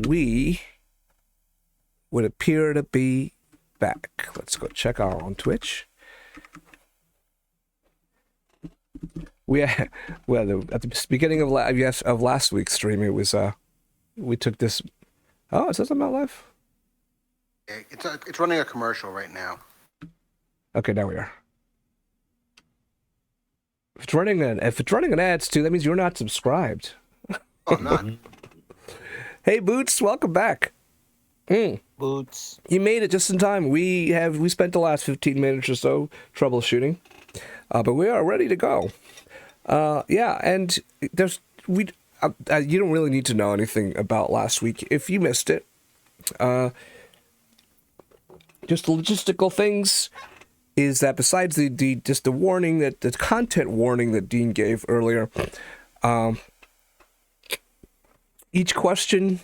we would appear to be back. Let's go check our on Twitch. We at the beginning of last week's stream, it was we took this. Oh, it says I'm not live. It's running a commercial right now. Okay, now we are. If it's running an ads too, that means you're not subscribed. Oh, not. Hey, Boots, welcome back. Boots. You made it just in time. We spent the last 15 minutes or so troubleshooting, but we are ready to go. Yeah, and you don't really need to know anything about last week if you missed it. Just the logistical things is that besides the warning that the content warning that Dean gave earlier, each question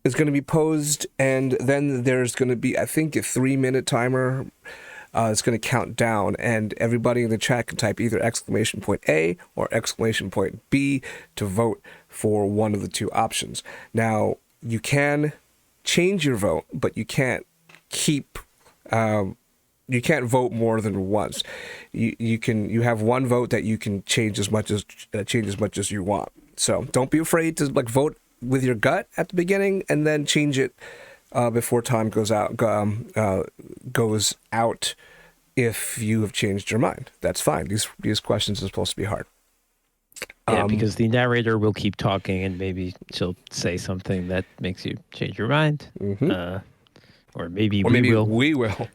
is going to be posed, and then there's going to be, I think, a 3-minute timer. It's going to count down, and everybody in the chat can type either !A or !B to vote for one of the two options. Now, you can change your vote, but you can't keep. You can't vote more than once. You have one vote that you can change as much as you want. So don't be afraid to vote with your gut at the beginning and then change it before time goes out. If you have changed your mind, that's fine. These questions are supposed to be hard. Yeah, because the narrator will keep talking, and maybe she'll say something that makes you change your mind. Mm-hmm. Or maybe we will.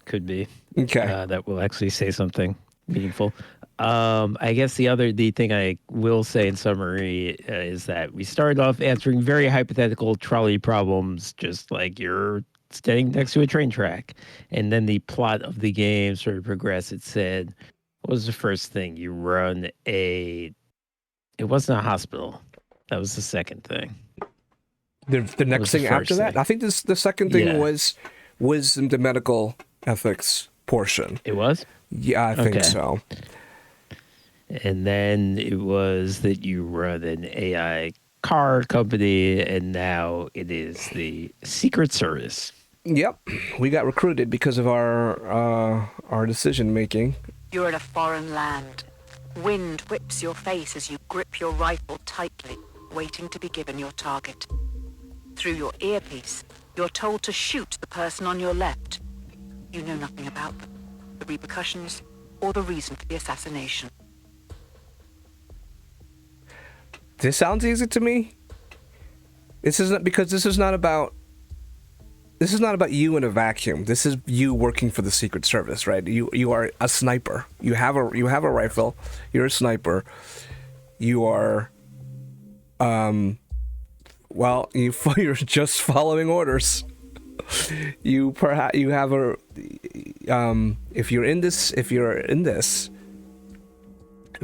Could be. Okay. That will actually say something meaningful. I guess the thing I will say in summary is that we started off answering very hypothetical trolley problems, just like you're standing next to a train track. And then the plot of the game sort of progressed. It said, what was the first thing? You run it wasn't a hospital. That was the second thing. The next thing after that? I think the second thing was the medical ethics portion. It was? Yeah, I think so. And then it was that you run an AI car company, and now it is the Secret Service. Yep, we got recruited because of our decision making. You're in a foreign land. Wind whips your face as you grip your rifle tightly, waiting to be given your target. Through your earpiece, you're told to shoot the person on your left. You know nothing about them, the repercussions, or the reason for the assassination. This sounds easy to me. This is not about you in a vacuum. This is you working for the Secret Service, right? You are a sniper. You have a rifle. You're a sniper. You are you're just following orders. If you're in this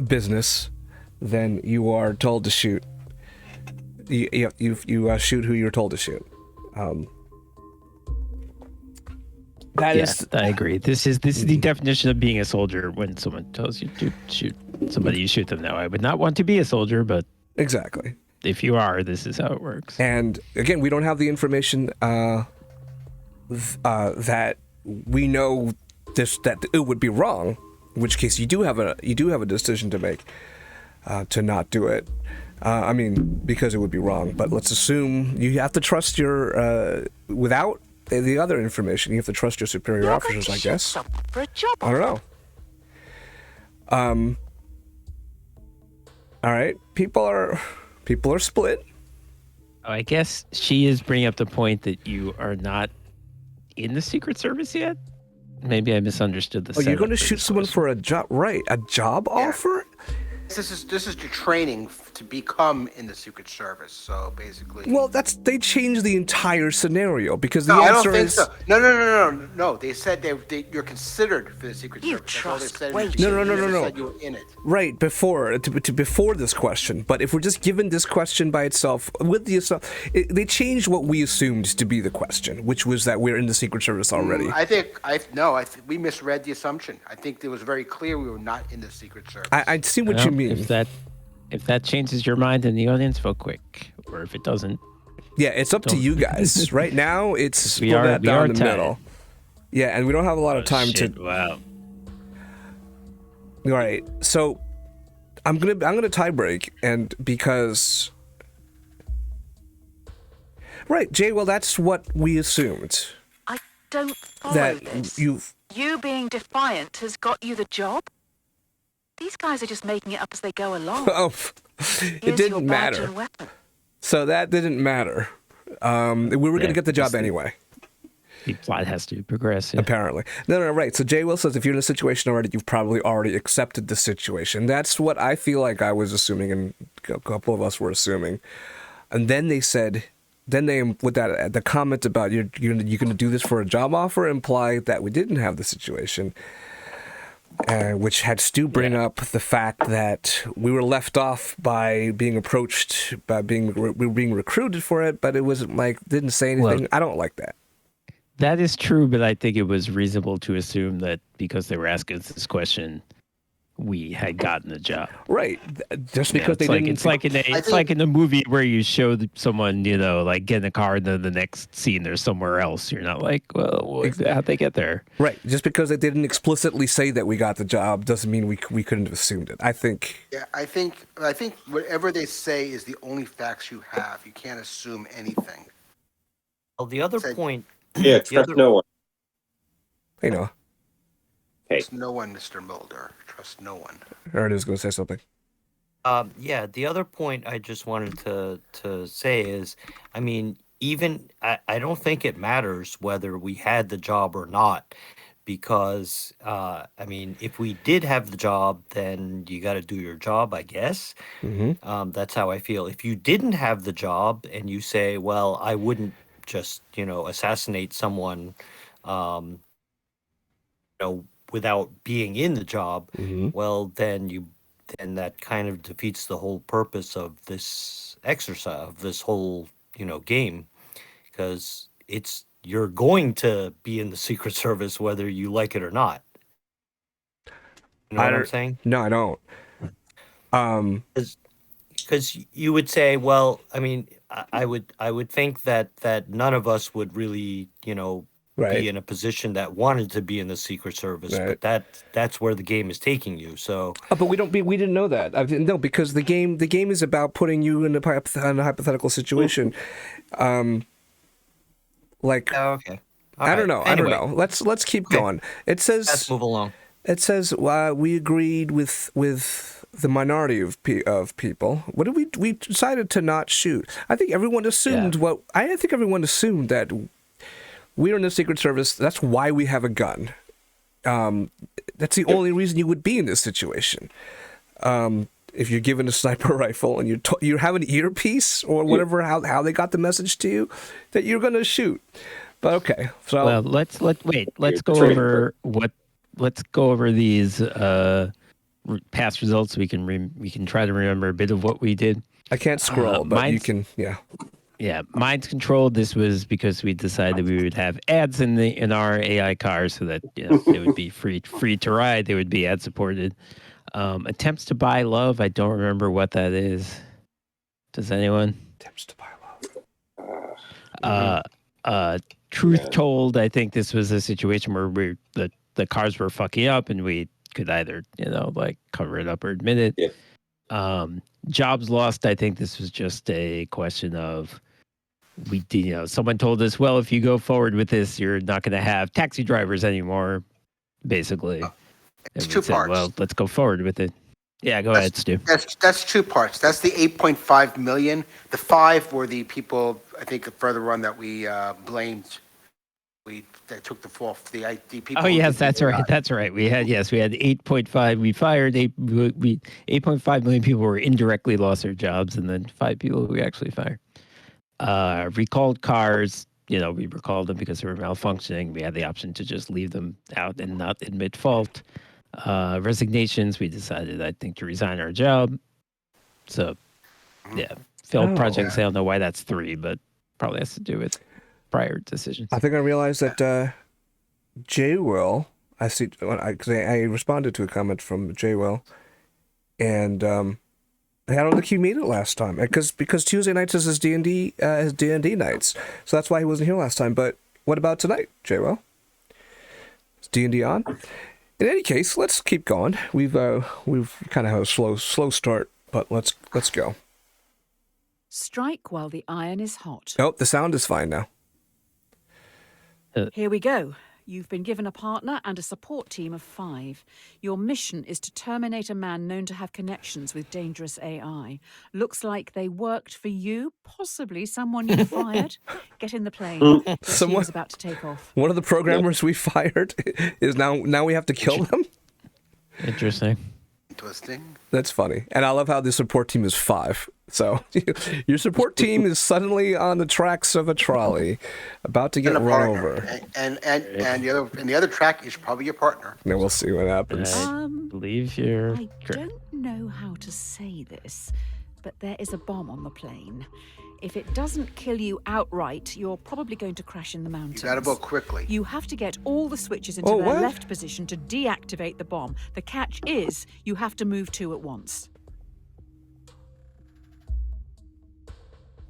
business, then you are told to shoot. You shoot who you're told to shoot. I agree. This is the definition of being a soldier. When someone tells you to shoot somebody, you shoot them. Now, I would not want to be a soldier, but exactly. If you are, this is how it works. And again, we don't have the information that we know that it would be wrong. In which case, you do have a decision to make to not do it. Because it would be wrong. But let's assume you have to trust your without the other information. You have to trust your superior officers, I guess. For a job I don't know. All right. People are split. I guess she is bringing up the point that you are not in the Secret Service yet. Maybe I misunderstood the. Oh, you're going to shoot someone for a job, right? A job offer? This is your training to become in the Secret Service. So basically, well, they changed the entire scenario because the answer answer I don't think is so. No. They said you're considered for the Secret Service. Trust. No. They said you were in it. Right before this question. But if we're just given this question by itself, they changed what we assumed to be the question, which was that we're in the Secret Service already. I think we misread the assumption. I think it was very clear we were not in the Secret Service. I see what you mean. If that changes your mind in the audience, vote quick. Or if it doesn't, Yeah, it's up to Don't- you guys. Right now, it's We split are- that we down are the tied. middle. Yeah, and we don't have a lot of time Shit, wow. All right, so I'm gonna tie break, and because right, Jay. Well, that's what we assumed I don't follow that this. you've. You being defiant has got you the job? These guys are just making it up as they go along. Oh, it Here's your didn't badge matter. and weapon. So that didn't matter. We were gonna Yeah, get the job just the- anyway. The plot has to progress. Yeah. Apparently. No, right. So Jay Will says if you're in a situation already, you've probably already accepted the situation. That's what I feel like I was assuming, and a couple of us were assuming. And then they said, with that the comment about you're going to do this for a job offer implied that we didn't have the situation, which had Stu bring up the fact that we were left off by being approached we were being recruited for it, but it wasn't like didn't say anything. Well, I don't like that. That is true, but I think it was reasonable to assume that because they were asking us this question, we had gotten the job. Right. Just Yeah, because it's they like didn't. it's like in a movie where you show someone, like get in a car and then the next scene they're somewhere else. You're not like, well, how'd they get there? Right. Just because they didn't explicitly say that we got the job doesn't mean we couldn't have assumed it. I think. Yeah, I think whatever they say is the only facts you have. You can't assume anything. Well, the other Say- point. Yeah, the trust other- no one. You know, Hey. Trust no one, Mr. Mulder. Trust no one. Aaron is going to say something. Yeah, the other point I just wanted to say is, I mean, I don't think it matters whether we had the job or not, because I mean, if we did have the job, then you got to do your job, I guess. Mm-hmm. That's how I feel. If you didn't have the job and you say, well, I wouldn't just assassinate someone, without being in the job, Mm-hmm. well, then that kind of defeats the whole purpose of this exercise, of this whole game, because you're going to be in the Secret Service whether you like it or not. You know what I'm saying? No, I don't. Because you would say, well, I mean, I would think that none of us would really Right. be in a position that wanted to be in the Secret Service, Right. but that's where the game is taking you. So But we didn't know that. No, because the game is about putting you in a hypothetical situation. Like okay, I don't know. Anyway, I don't know. Let's keep Okay. going. It let's says move along. we agreed with the minority of people. What did we decided to not shoot? I think everyone assumed I think everyone assumed that we're in the Secret Service. That's why we have a gun. That's the only reason you would be in this situation. If you're given a sniper rifle and you have an earpiece or whatever, how they got the message to you that you're going to shoot. But okay, so Well, let's go over these past results so we can try to remember a bit of what we did. I can't scroll, but you can. Yeah. Yeah, minds controlled. This was because we decided we would have ads in our AI cars so that they would be free to ride. They would be ad supported. Attempts to buy love. I don't remember what that is. Does anyone? Attempts to buy love. Truth told. I think this was a situation where the cars were fucking up, and we could either cover it up or admit it. Yeah. Jobs lost. I think this was just a question of someone told us, well, if you go forward with this, you're not going to have taxi drivers anymore, basically. It's And we two said, parts. well, let's go forward with it. Yeah, go ahead, Stu. That's two parts. That's the 8.5 million. The 5 were the people, I think, further on that we blamed. That took the fall. The people. Oh, yes, that's right. That's right. We had 8.5. We fired 8.5 million people were indirectly lost their jobs, and then 5 people we actually fired. Recalled cars, we recalled them because they were malfunctioning. We had the option to just leave them out and not admit fault. Resignations, we decided, I think, to resign our job. So, yeah. Failed projects, I don't know why that's 3, but probably has to do with prior decisions. I think I realized that Jay Will. I see. Because I responded to a comment from Jay Will, and I don't think he made it last time because Tuesday nights is his D&D nights, so that's why he wasn't here last time. But what about tonight, JWell? Is D&D on? In any case, let's keep going. We've kind of had a slow start, but let's go. Strike while the iron is hot. Oh, the sound is fine now. Here we go. You've been given a partner and a support team of 5. Your mission is to terminate a man known to have connections with dangerous AI. Looks like they worked for you, possibly someone you fired. Get in the plane. Your team is about to take off. One of the programmers we fired is now we have to kill them? Interesting. Interesting. That's funny. And I love how the support team is 5. So your support team is suddenly on the tracks of a trolley, about to get And a run partner. over. And the other track is probably your partner. Then we'll see what happens. I believe you're I correct. don't know how to say this, but there is a bomb on the plane. If it doesn't kill you outright, you're probably going to crash in the mountains. You gotta vote quickly. You have to get all the switches into Oh, their what? left position to deactivate the bomb. The catch is you have to move 2 at once.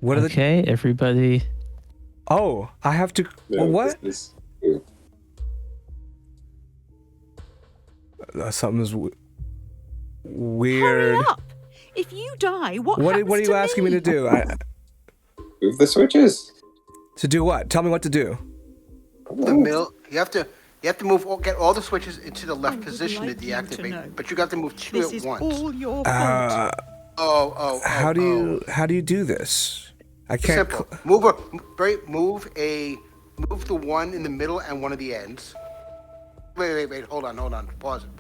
What are the? Okay, everybody. Oh, I have to. No, What? this is- Something's Hurry weird. up! If you die, what What happens are you to asking me to do? Move the switches. To do what? Tell me what to do. The middle. You have to get all the switches into the left I would position like to you to deactivate. know. But you got to move 2 This at is once. all your fault. How do you do this? I can't. Simple. Move the one in the middle and one of the ends. Wait. Hold on. Pause it.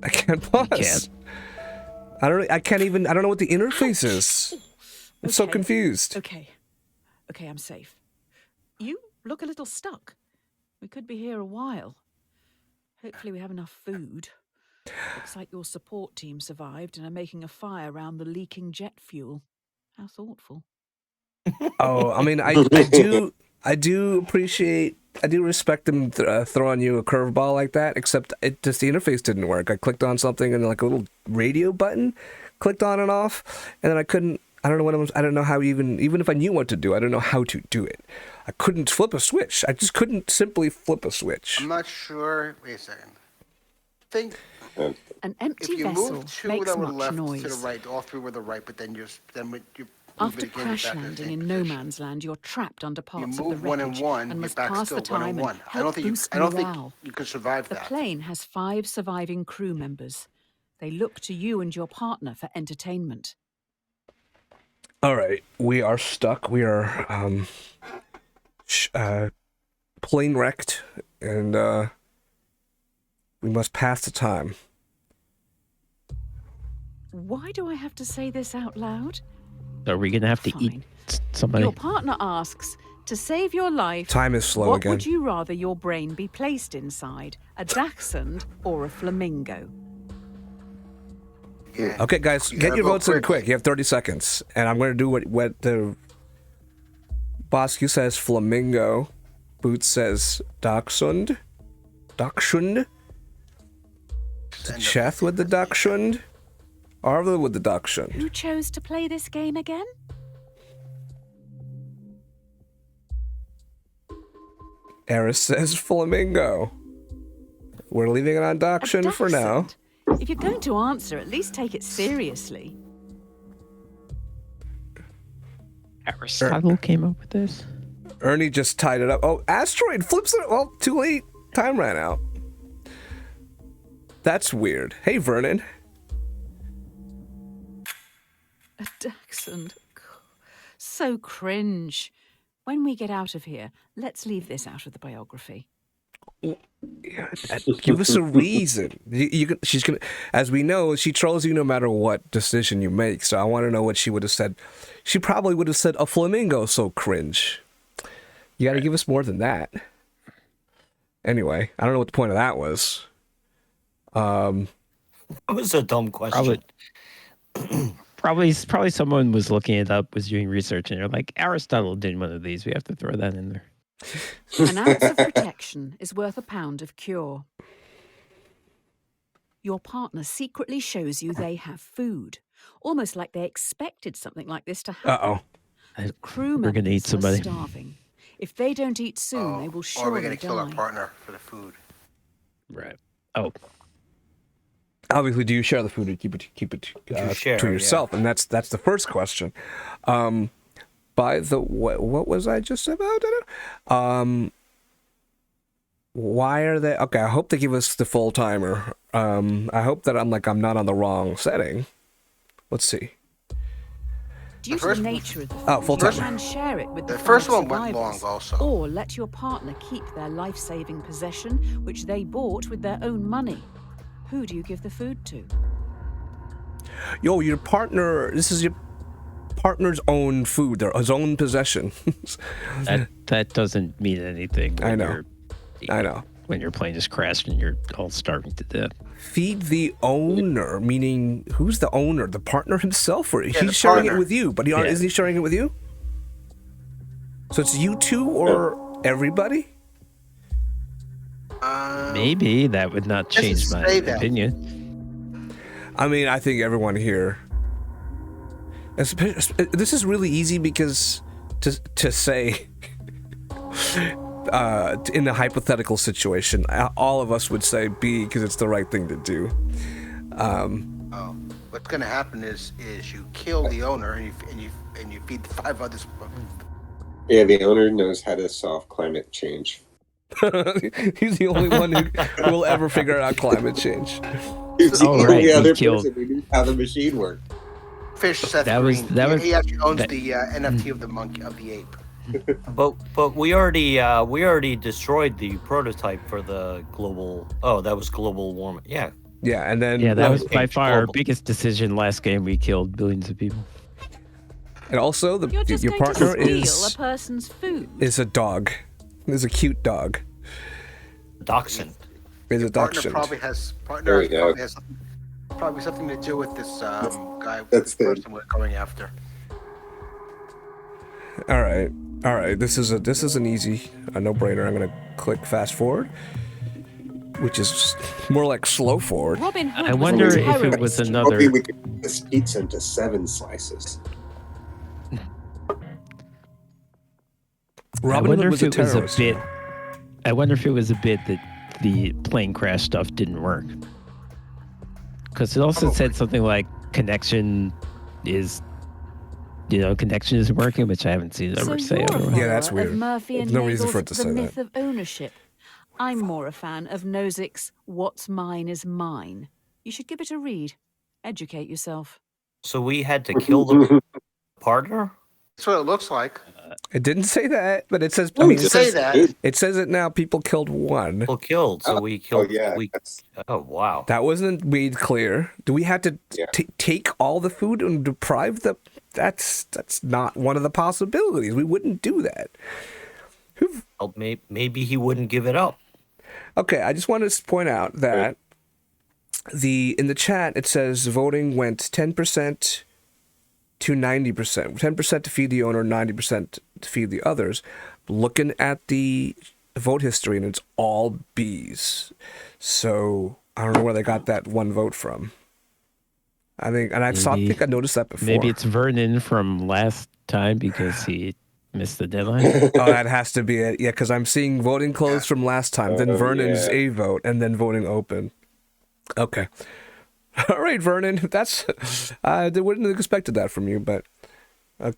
I can't pause. can't. I can't even. I don't know what the interface is. I'm so Okay. confused. Okay, I'm safe. You look a little stuck. We could be here a while. Hopefully we have enough food. Looks like your support team survived and are making a fire around the leaking jet fuel. How thoughtful. Oh, I mean, I do respect them throwing you a curveball like that. Except the interface didn't work. I clicked on something and like a little radio button clicked on and off, and then I couldn't. I don't know what I don't know how even if I knew what to do, I don't know how to do it. I couldn't flip a switch. I just couldn't simply flip a switch. I'm not sure. Wait a second. Think An if empty you vessel move 2 makes that were much left noise. to the right, all 3 were the right, but then you move After it again, you're crash back in the landing same in no position. man's land, you're trapped under You parts of the move 1 and wreckage 1, and you're must back pass still the 1 time and and 1. I help don't think boost I don't morale. think you could survive The that. plane has 5 surviving crew members. They look to you and your partner for entertainment. All right, we are stuck. We are plane wrecked, and we must pass the time. Why do I have to say this out loud? Are we gonna have to eat Fine. somebody? Your partner asks, to save your life, Time is slow what again. would you rather your brain be placed inside, a dachshund or a flamingo? Yeah. Okay, guys, You get gotta your vote votes in quick. quick. You have 30 seconds, and I'm going to do what the Bosque says flamingo, Boots says dachshund, Cheth with the dachshund, Arva with the dachshund. Who chose to play this game again? Eris says flamingo. We're leaving it on A dachshund for now. dachshund? If you're going to answer, at least take it seriously. Aristotle came up with this. Ernie just tied it up. Oh, asteroid flips it. Well, too late. Time ran out. That's weird. Hey, Vernon. A dachshund. So cringe. When we get out of here, let's leave this out of the biography. Give us a reason. She's gonna, as we know, she trolls you no matter what decision you make. So I want to know what she would have said. She probably would have said a flamingo. So cringe. You got to give us more than that. Anyway, I don't know what the point of that was. That was a dumb question. Probably someone was looking it up, was doing research, and they're like, Aristotle did one of these. We have to throw that in there. An ounce of protection is worth a pound of cure. Your partner secretly shows you they have food. almost like they expected something like this to Uh happen. Crew We're gonna eat members were somebody. starving. If they don't eat soon, they will Or we're surely gonna kill our die. partner for the food. Right. Oh, Obviously, do you share the food or keep it You share, to yeah. yourself? And that's the first question. By the way, what was I just about? Why are they? Okay, I hope they give us the full timer. I hope that I'm not on the wrong setting. Let's see. Due to the nature of the food, Oh, full you timer. can share it with the The first five one went long survivors, also. or let your partner keep their life-saving possession, which they bought with their own money. Who do you give the food to? Yo, your partner. This is your partner's own food, his own possession. that doesn't mean anything. I know. I know. When your plane is crashed and you're all starving to death. Feed the owner, meaning who's the owner? The partner himself, or the he's sharing it partner. with you? But Yeah. isn't he sharing it with you? So it's you two or everybody? Maybe that would not Doesn't change my say that. opinion. I mean, I think everyone here. This is really easy because to say in a hypothetical situation, all of us would say B because it's the right thing to do. What's gonna happen is you kill the owner and you feed the 5 others. Yeah, the owner knows how to solve climate change. He's the only one who will ever figure out climate change. He's the Oh, only right, he other killed- person who knew how the machine worked. Fish Seth That was- Green. that was- he actually owns that- the NFT of the monkey of the ape. But we already destroyed the prototype for the global. Oh, that was global warming. Yeah. Yeah, and then Yeah, that was by Page far our global. biggest decision last game. We killed billions of people. and also You're just your going partner to steal is a person's food. a dog. Is a cute dog. Dachshund. Is a Partner dachshund. probably has There we go. probably something to do with this guy. That's this the- person we're going after. All right. This is an easy, a no-brainer. I'm gonna click fast forward, which is more like slow forward. Robin Hood I was wonder a if it terrorist. was Hoping another. we could cut this pizza into 7 slices. I Robin wonder Hood if was a it was a terrorist. bit. I wonder if it was a bit that the plane crash stuff didn't work. Because it also said something like connection is, connection isn't working, which I haven't seen it So ever say you're a otherwise. Yeah, that's follower of weird. Murphy and There's no reason Nagel's for it to The say that. Myth of Ownership. I'm more a fan of Nozick's What's Mine is Mine. You should give it a read. Educate yourself. So we had to kill the partner. That's what it looks like. It didn't say that, but it says. I Oh, mean, it it Say says, that. it says it now. People killed one. People killed. So we killed. yeah. We. That's, Oh wow. That wasn't made clear. Do we have to Yeah. take all the food and deprive the? That's not one of the possibilities. We wouldn't do that. Well, maybe he wouldn't give it up. Okay, I just wanted to point out that in the chat it says voting went 10% to 90%. 10% to feed the owner, 90% to feed the others. Looking at the vote history, and it's all B's. So I don't know where they got that one vote from. I think I noticed that before. Maybe it's Vernon from last time because he missed the deadline. Oh, that has to be it. Yeah, because I'm seeing voting closed from last time. Then Oh, Vernon's yeah. a vote, and then voting open. Okay. All right, Vernon. That's I wouldn't have expected that from you, but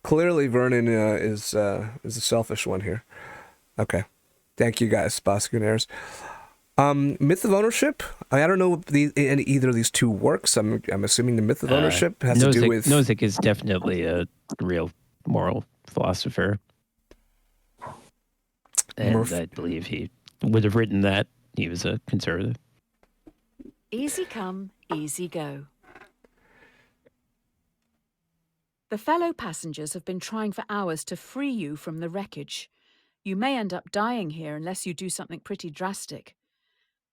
clearly Vernon is a selfish one here. Okay. Thank you, guys, Bosconaires. Myth of ownership. I don't know if either of these two works. I'm assuming the myth of ownership has to do with. Nozick is definitely a real moral philosopher. And I believe he would have written that. He was a conservative. Easy come, easy go. The fellow passengers have been trying for hours to free you from the wreckage. You may end up dying here unless you do something pretty drastic.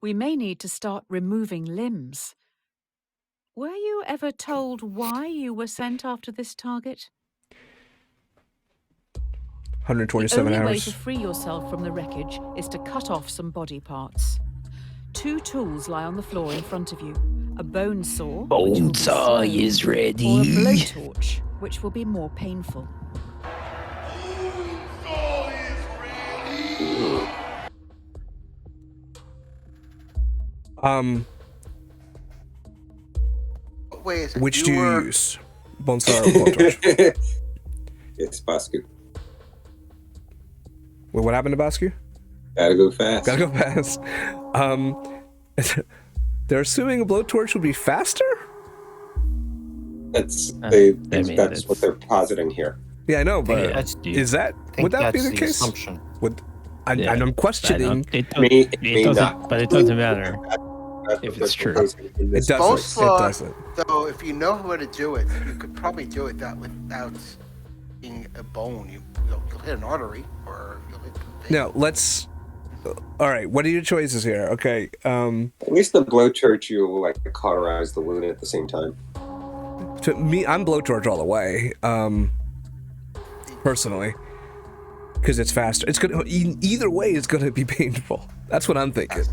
We may need to start removing limbs. Were you ever told why you were sent after this target? 127 the only way hours. to free yourself from the wreckage is to cut off some body parts. 2 tools lie on the floor in front of you. a bone saw, which Bone will be saw slow, is or a ready. blowtorch, which will be more painful. Wait a second. Which do you use? Bonsar or blowtorch? It's Bosku. Wait, what happened to Bascu? Gotta go fast. Gotta go fast. They're assuming a blowtorch would be faster? That's I mean, that's what they're positing here. Yeah, I know, but that's- is that I think would that be that's the case? assumption. And I'm questioning. It May doesn't, not. but it doesn't matter. That's what If they're it's true. proposing in It this doesn't. Bone It saw, doesn't. though, if you know how to do it, you could probably do it that without being a bone. You'll hit an artery, or you'll hit the thing. No, let's. All right, what are your choices here? Okay, At least the blowtorch, you'll like cauterize the wound at the same time. to me, I'm blowtorch all the way. Personally, because it's faster. It's gonna either way. It's gonna be painful. That's what I'm thinking.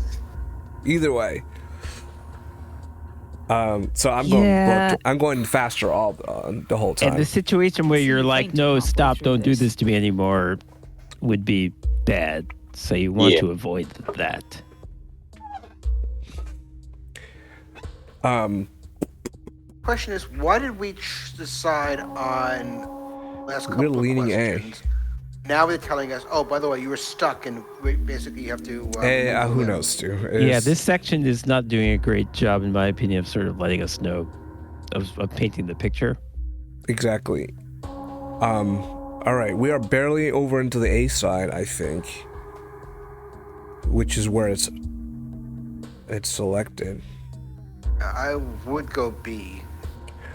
Either way. So I'm going. Yeah. I'm going faster all the whole time. And the situation where you're like, faint no, halfway stop, through don't do this. this to me anymore, would be bad. So you want Yeah. to avoid that. Question is, why did we decide on last couple We're leaning of A. questions? Now they're telling us, oh, by the way, you were stuck, and basically you have to. Who knows, Stu? Yeah, this section is not doing a great job, in my opinion, of sort of letting us know, of painting the picture. Exactly. All right, we are barely over into the A side, I think, which is where it's selected. I would go B.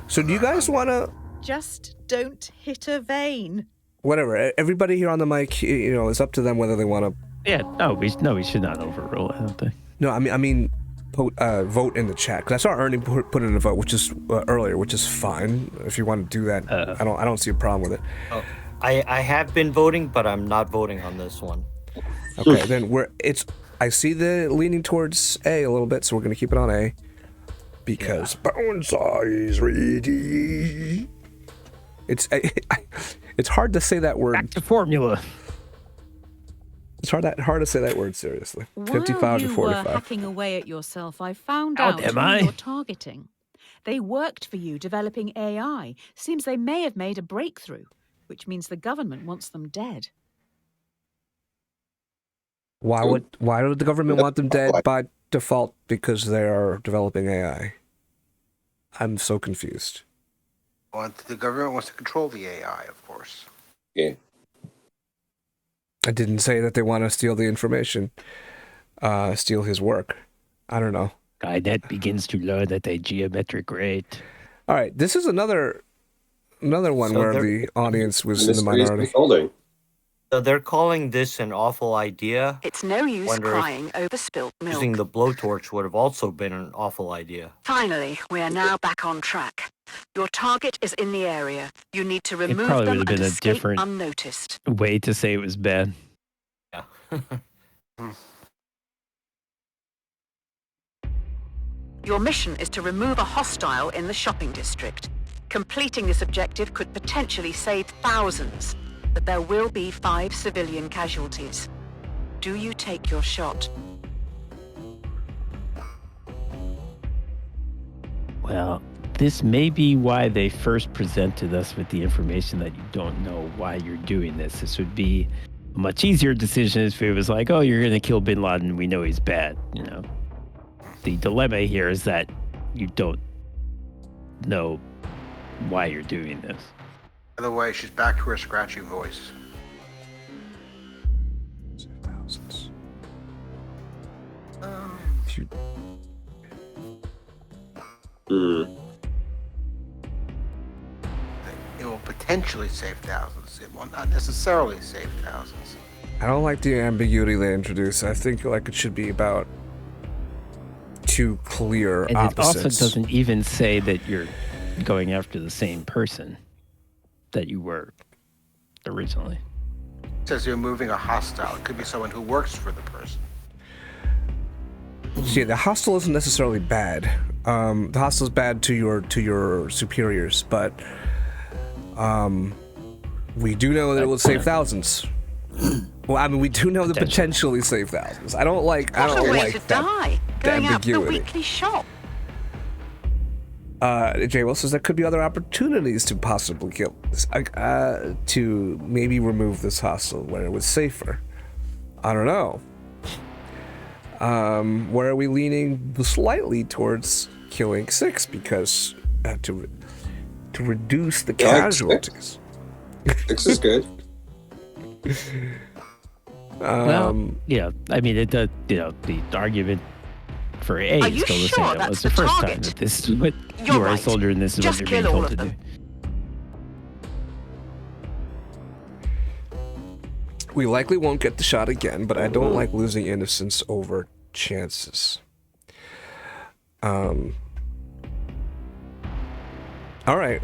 So do you guys want to? Just don't hit a vein. Whatever. Everybody here on the mic, it's up to them whether they want to. Yeah, we should not overrule it, I don't think. No, I mean, vote in the chat because I saw Ernie put in a vote, which is earlier, which is fine. If you want to do that, I don't see a problem with it. Oh, I have been voting, but I'm not voting on this one. Okay, then I see the leaning towards A a little bit, so we're gonna keep it on A because bone size ready. It's hard to say that word. Back to formula. It's hard to say that word seriously. While 55 to you were 45. hacking away at yourself, I found How out am who I? you're targeting. They worked for you developing AI. Seems they may have made a breakthrough, which means the government wants them dead. Why would the government want them dead by default? Because they are developing AI. I'm so confused. The government wants to control the AI, of course. Yeah. I didn't say that they want to steal the information, steal his work. I don't know. Skynet begins to learn at a geometric rate. All right, this is another one So where there- the audience was in the Mystery is minority. unfolding. So they're calling this an awful idea. It's no use Wonder if crying over spilt Using milk. the blowtorch would have also been an awful idea. Finally, we are now back on track. Your target is in the area. You need to remove probably them would have and been a escape different- unnoticed. Way to say it was bad. Yeah. Your mission is to remove a hostile in the shopping district. Completing this objective could potentially save thousands, but there will be 5 civilian casualties. Do you take your shot? Well, this may be why they first presented us with the information that you don't know why you're doing this. This would be a much easier decision if it was like, oh, you're going to kill Bin Laden. We know he's bad. The dilemma here is that you don't know why you're doing this. By the way, she's back to her scratchy voice. Thousands. If you- It will potentially save thousands. It will not necessarily save thousands. I don't like the ambiguity they introduce. I think it should be about two clear And opposites. it also doesn't even say that you're going after the same person that you were originally. It says you're moving a hostile. It could be someone who works for the person. Yeah, the hostile isn't necessarily bad. The hostile is bad to your superiors, but we do know that it will save thousands. Well, I mean, we do know that potentially save thousands. I don't like What a way to that die, going out for the ambiguity. weekly shop. Jay Will says there could be other opportunities to possibly kill this, to maybe remove this hostile where it was safer. I don't know. Where are we leaning slightly towards killing 6 because to reduce the casualties. 6 is good. Well, yeah. I mean, it does. The argument for A Are is you still the sure same. It was that's the the first time target? that this is what You're you are a right. soldier and this is Just what you're being kill all told to of do. them. We likely won't get the shot again, but I don't like losing innocence over chances. All right.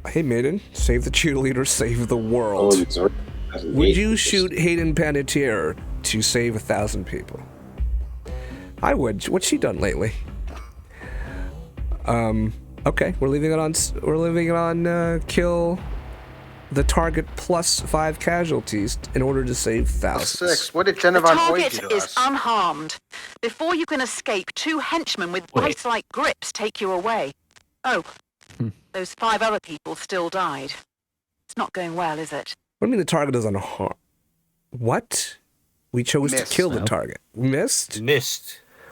Hey, Maiden, save the cheerleader, save the world. Would you shoot Hayden Panettiere to save 1,000 people? I would. What's she done lately? Okay, we're leaving it on. Kill the target plus 5 casualties in order to save thousands. 6. What did Jenna The Von Hoyt target do to is us? unharmed. Before you can escape, 2 henchmen with Wait. vice-like grips take you away. Oh, those 5 other people still died. It's not going well, is it? What do you mean the target is unharmed? What? We chose Missed. to kill the No. target. Missed?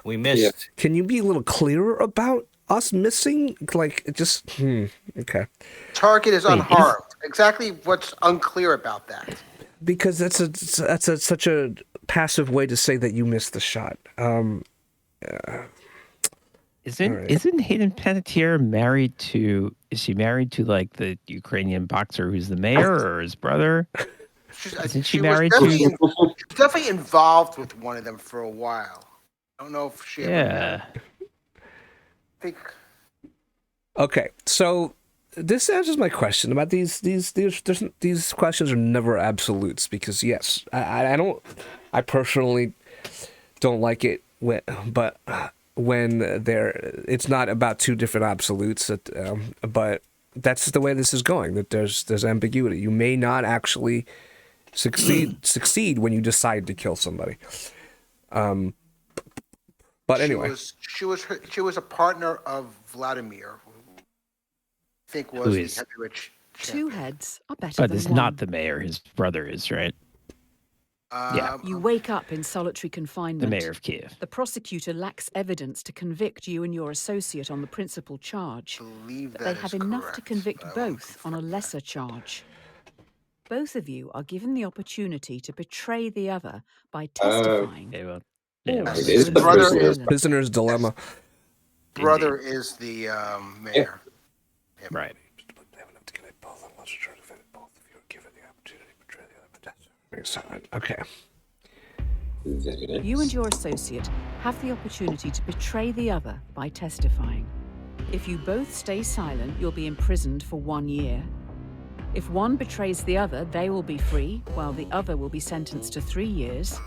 We missed. Yeah. Can you be a little clearer about us missing? Like, it just... okay. Target is Wait, unharmed. Exactly what's unclear about that? Because that's such a passive way to say that you missed the shot. Isn't Alright. isn't Hayden Panettiere married to? Is she married to like the Ukrainian boxer who's the mayor or his brother? Isn't she was married definitely to- she was definitely involved with one of them for a while. I don't know if she ever Yeah. I think Okay, so this answers my question about these questions are never absolutes because yes, I personally don't like it when it's not about 2 different absolutes but that's the way this is going, that there's ambiguity. You may not actually succeed when you decide to kill somebody. But anyway, she was a partner of Vladimir, who I think was Who the is? heavyweight 2 champion. heads are better But than it's one. not the mayor. His brother is, right? Yeah. You wake up in solitary confinement. The mayor of Kiev. The prosecutor lacks evidence to convict you and your associate on the principal charge. believe But that they have is enough to correct, convict but I won't both on a confirm that. lesser charge. Both of you are given the opportunity to betray the other by testifying. Yeah, well, or yeah, well, It is remain the brother prisoner's silent. prisoner's dilemma. Brother is the mayor. right. Okay. You and your associate have the opportunity to betray the other by testifying. If you both stay silent, you'll be imprisoned for 1 year. If one betrays the other, they will be free, while the other will be sentenced to 3 years.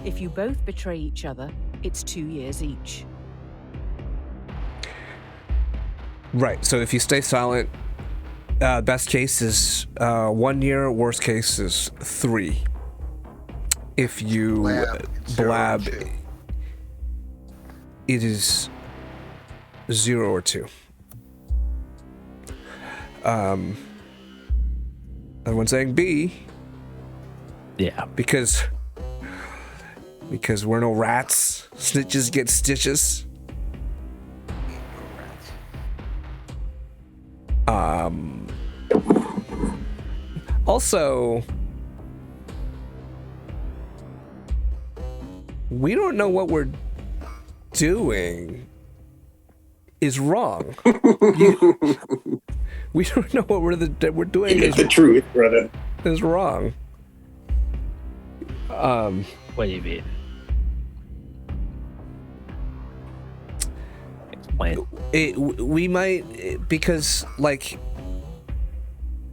If you both betray each other, it's 2 years each. Right. So if you stay silent, best case is 1 year. Worst case is 3. If you Blab, it's 0 or blab, 2. it is 0 or 2. Everyone's saying B Yeah. because we're no rats. Snitches get stitches. Also, we don't know what we're doing is wrong. We don't know what we're doing It's the truth, brother. is wrong. What do you mean? Explain. We might because like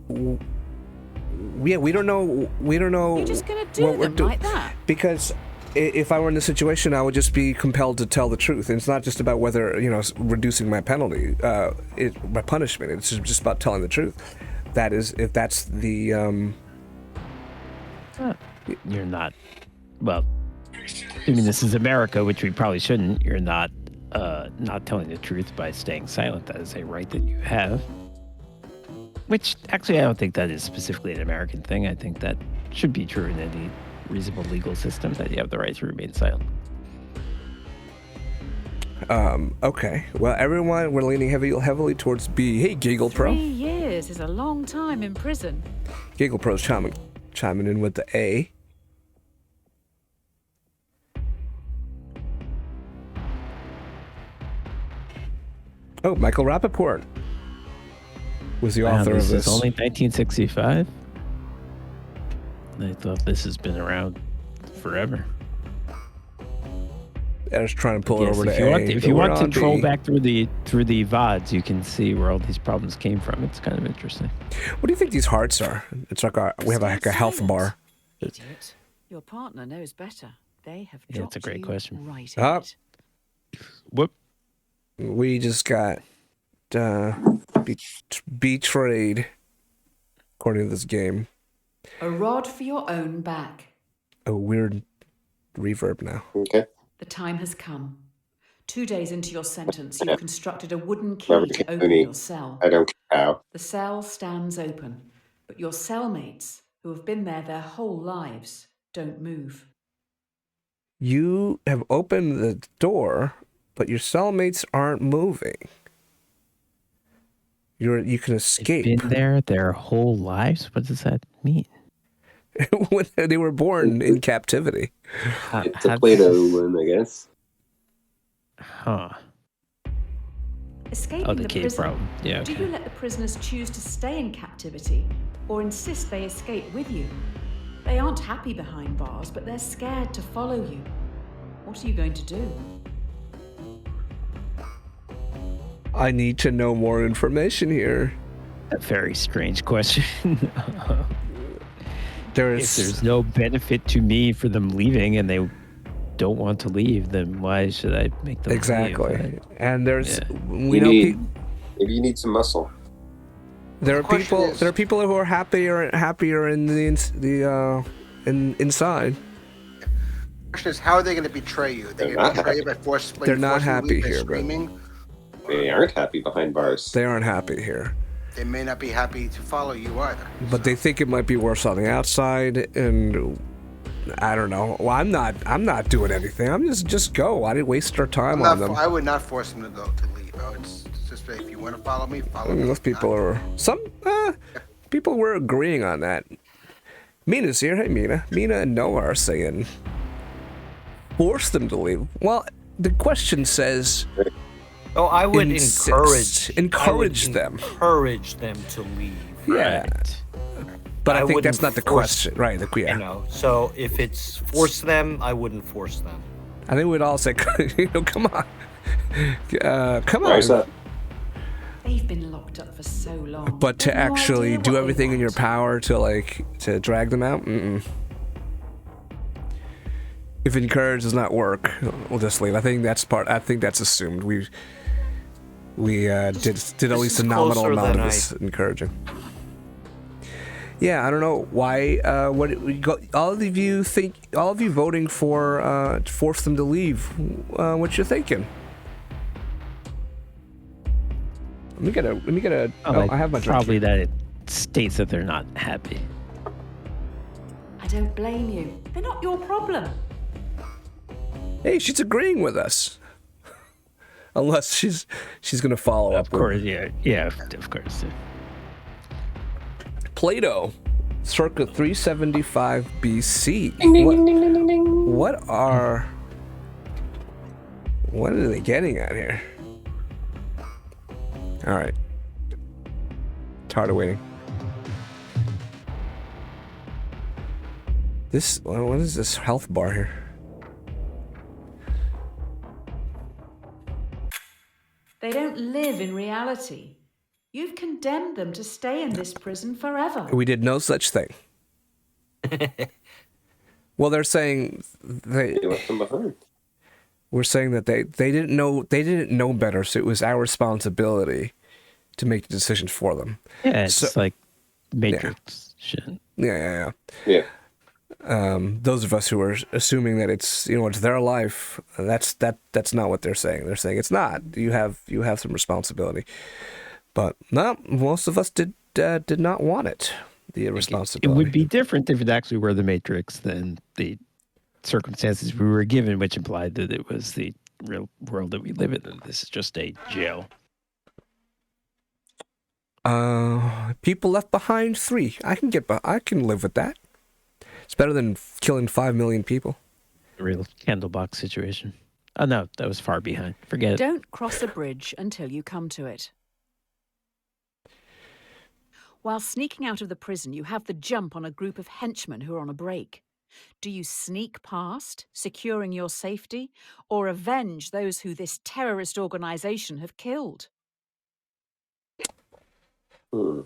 we don't know You're just gonna do what we're them doing like that? because if I were in this situation, I would just be compelled to tell the truth. And it's not just about whether, reducing my penalty, my punishment. It's just about telling the truth. That is, if that's the, You're not. Well, I mean, this is America, which we probably shouldn't. You're not telling the truth by staying silent. That is a right that you have. Which, actually, I don't think that is specifically an American thing. I think that should be true in any reasonable legal system, that you have the right to remain silent. okay. Well, everyone, we're leaning heavily towards B. Hey, Giggle Pro. 3 years is a long time in prison. Giggle Pro's chiming in with the A. Oh, Michael Rappaport was the author of This this. is only 1965. I thought this has been around forever. I was trying to pull it Yes, over to if you A. want, if but you we're want to on troll B. back through the VODs, you can see where all these problems came from. It's kind of interesting. What do you think these hearts are? It's like we have like a health Silence. bar. Idiot. Your partner knows better. They have Yeah, dropped it's a great you question. right in Ah. it. Whoop. We just got betrayed, according to this game. A rod for your own back. A weird reverb now. Okay. The time has come. 2 days into your sentence, you've constructed a wooden key Robert to open Cooney. your cell. I don't care how. The cell stands open, but your cellmates, who have been there their whole lives, don't move. You have opened the door, but your cellmates aren't moving. You can escape. Been there their whole lives? What does that mean? When they were born in captivity. It's a Plato one, I guess. Huh. Escaping Oh, the the cave prison. problem. Yeah, Do okay. you let the prisoners choose to stay in captivity or insist they escape with you? They aren't happy behind bars, but they're scared to follow you. What are you going to do? I need to know more information here. A very strange question. If There's there's no benefit to me for them leaving and they don't want to leave, then why should I make them exactly, leave? and there's Yeah. we know Maybe you need some muscle. there are The question people is- there are people who are happier in inside. The question is, how are they going to betray you? They're They're going to not betray you happy. by forcing They're not you to happy leave by here, but- screaming. They aren't happy behind bars. They aren't happy here, They may not be happy to follow you either. but they think it might be worse on the outside, and I don't know. Well, I'm not doing anything. I'm just go. I didn't waste our time on them. I would not force them to leave. I would just say, if you want to follow me, follow me. Most people are people were agreeing on that. Mina's here. Hey, Mina. Mina and Noah are saying force them to leave. Well, the question says Oh, I would Insist. Encourage I would them. Encourage them to leave. yeah, Right. but I, think wouldn't that's not the force- question, right? You know, so if it's force them, I wouldn't force them. I think we'd all say, come on, come on. Rise up. They've been locked up for so long. But to They've no actually idea do what they everything in your want. power to drag them out, if encourage does not work, we'll just leave. I think that's assumed. We did at least a is nominal closer amount of than this encouraging. Yeah, I don't know why. All of you voting for to force them to leave. What you thinking? Let me get a. I have my drink Probably here. that it states that they're not happy. I don't blame you. They're not your problem. Hey, she's agreeing with us. Unless she's gonna follow up. Of course, yeah, of course. Plato, circa 375 BC. What are they getting at here? All right. Tired of waiting. What is this health bar here? They don't live in reality. You've condemned them to stay in this prison forever. We did no such thing. Well, they're saying they. They left them behind. We're saying that they didn't know better, so it was our responsibility to make the decisions for them. Yeah, it's So- like Matrix shit. Yeah. Yeah. Those of us who are assuming that it's it's their life, that's not what they're saying. They're saying it's not. You have some responsibility, but no, most of us did not want it. The It responsibility. would be different if it actually were the Matrix than the circumstances we were given, which implied that it was the real world that we live in, and this is just a jail. People left behind 3. I can live with that. It's better than killing 5 million people. A real candlebox situation. Oh no, that was far behind. Forget it. Don't cross a bridge until you come to it. While sneaking out of the prison, you have the jump on a group of henchmen who are on a break. Do you sneak past, securing your safety, or avenge those who this terrorist organization have killed? Hmm.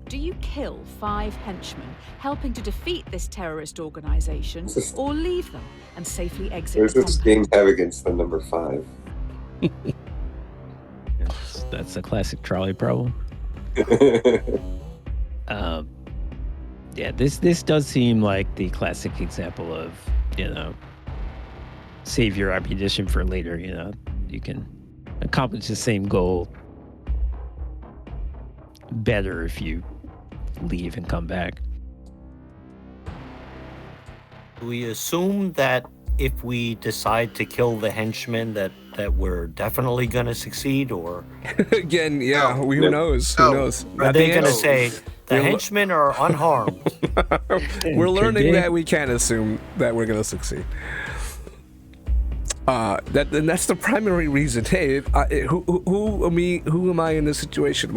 Do you kill 5 henchmen, helping to defeat this terrorist organization, or leave them and safely exit Where's the this compound? game have against the number 5? That's a classic trolley problem. Yeah, this does seem like the classic example of, save your ammunition for later. You can accomplish the same goal better if you leave and come back. We assume that if we decide to kill the henchmen that we're definitely going to succeed, or Again, yeah. No. Who No. knows? No. Who knows? are At they the going to end, say the We'll- henchmen are unharmed? we're learning be. that we can't assume that we're going to succeed. And that's the primary reason. Hey, who am I in this situation?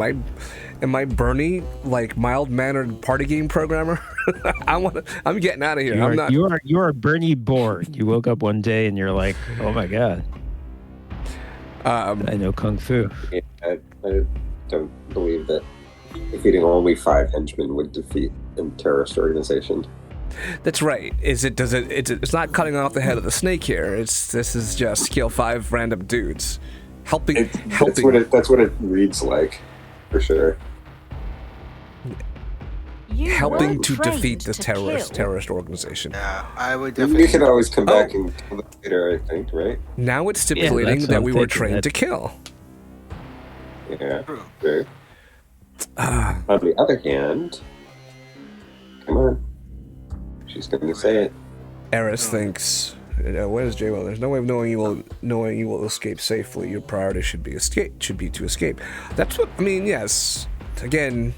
Am I Bernie, like mild-mannered party game programmer? I'm getting out of here. I'm not. You are Bernie Board. You woke up one day and you're like, oh my god, I know kung fu. Yeah, I don't believe that defeating only 5 henchmen would defeat a terrorist organization. That's right. It's not cutting off the head of the snake here. This is just kill 5 random dudes, helping. That's what it reads like, for sure. You Helping were to trained defeat the to terrorist kill. organization. Yeah, I would You definitely. can always come back and kill them later, I think, right? Now it's stipulating that's that what we I'm were thinking, trained that- to kill. Yeah. True. Sure. On the other hand, come on. She's going to say it. Eris thinks, where's J-Well? There's no way of knowing you will escape safely. Your priority should be to escape. That's what I mean. Yes. Again,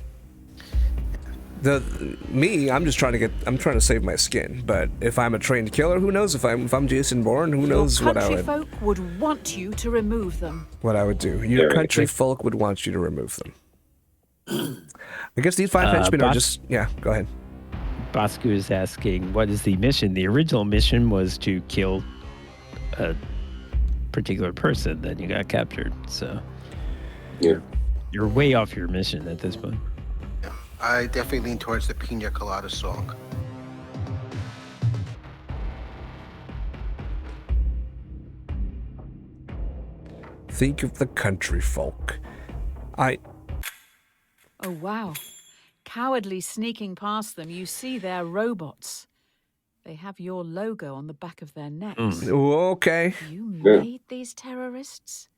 I'm just trying to save my skin. But if I'm a trained killer, who knows? If I'm Jason Bourne, who knows Your what I country would folk would want you to remove them. do. Your Yeah, country right. folk would want you to remove them. I guess these 5 henchmen are just go ahead. Bosco is asking, what is the mission? The original mission was to kill a particular person, then you got captured. So Yeah. you're way off your mission at this point. I definitely lean towards the Pina Colada song. Think of the country folk. Oh, wow. Cowardly sneaking past them, you see their robots. They have your logo on the back of their necks. Okay. You Yeah. made these terrorists?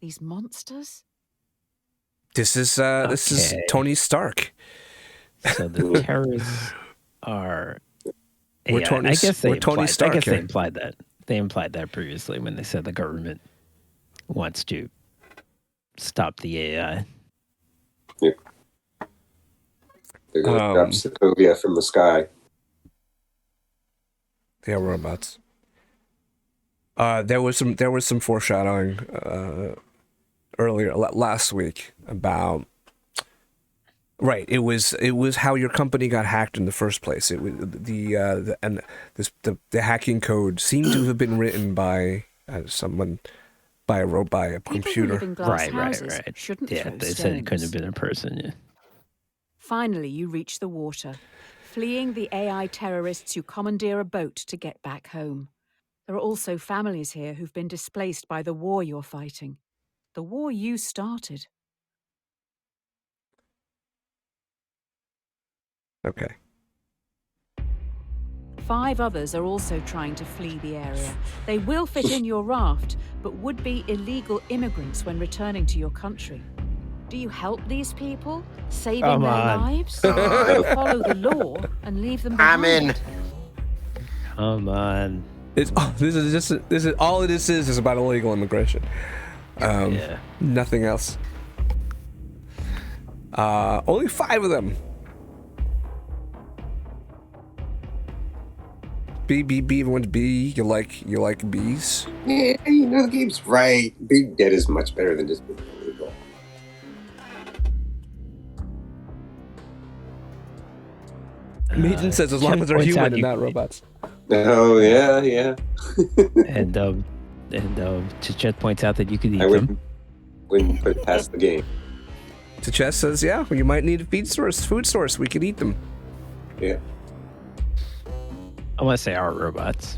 These monsters? This is Okay. Tony Stark. So the terrorists are. We're Yeah, Tony- I guess they we're Tony implied, Stark I guess here. they implied that. They implied that previously when they said the government wants to stop the AI. They're going to Um, drop Sokovia from the sky. Yeah, robots. There was some foreshadowing earlier last week about it was how your company got hacked in the first place. It was the hacking code seemed to have been written by someone by a People who computer. live in glass Right. houses shouldn't Yeah, throw they said it couldn't have stones. been a person. Yeah. Finally, you reach the water. Fleeing the AI terrorists, you commandeer a boat to get back home. There are also families here who've been displaced by the war you're fighting. The war you started. Okay. 5 others are also trying to flee the area. They will fit in your raft, but would be illegal immigrants when returning to your country. Do you help these people, saving Come their on. lives? Or do you follow the law and leave them I'm behind? in. Come on. This is all it is about illegal immigration. Yeah. Nothing else. Only 5 of them. B, everyone's B. You like bees? Yeah, the game's right. Being dead is much better than just being illegal. Meaton says as long as they're points human out and you- not robots. Oh, yeah. And Chet points out that you could eat I them. wouldn't put it past the game. Chess says, yeah, you might need a food source. We could eat them. Yeah. Unless they are robots.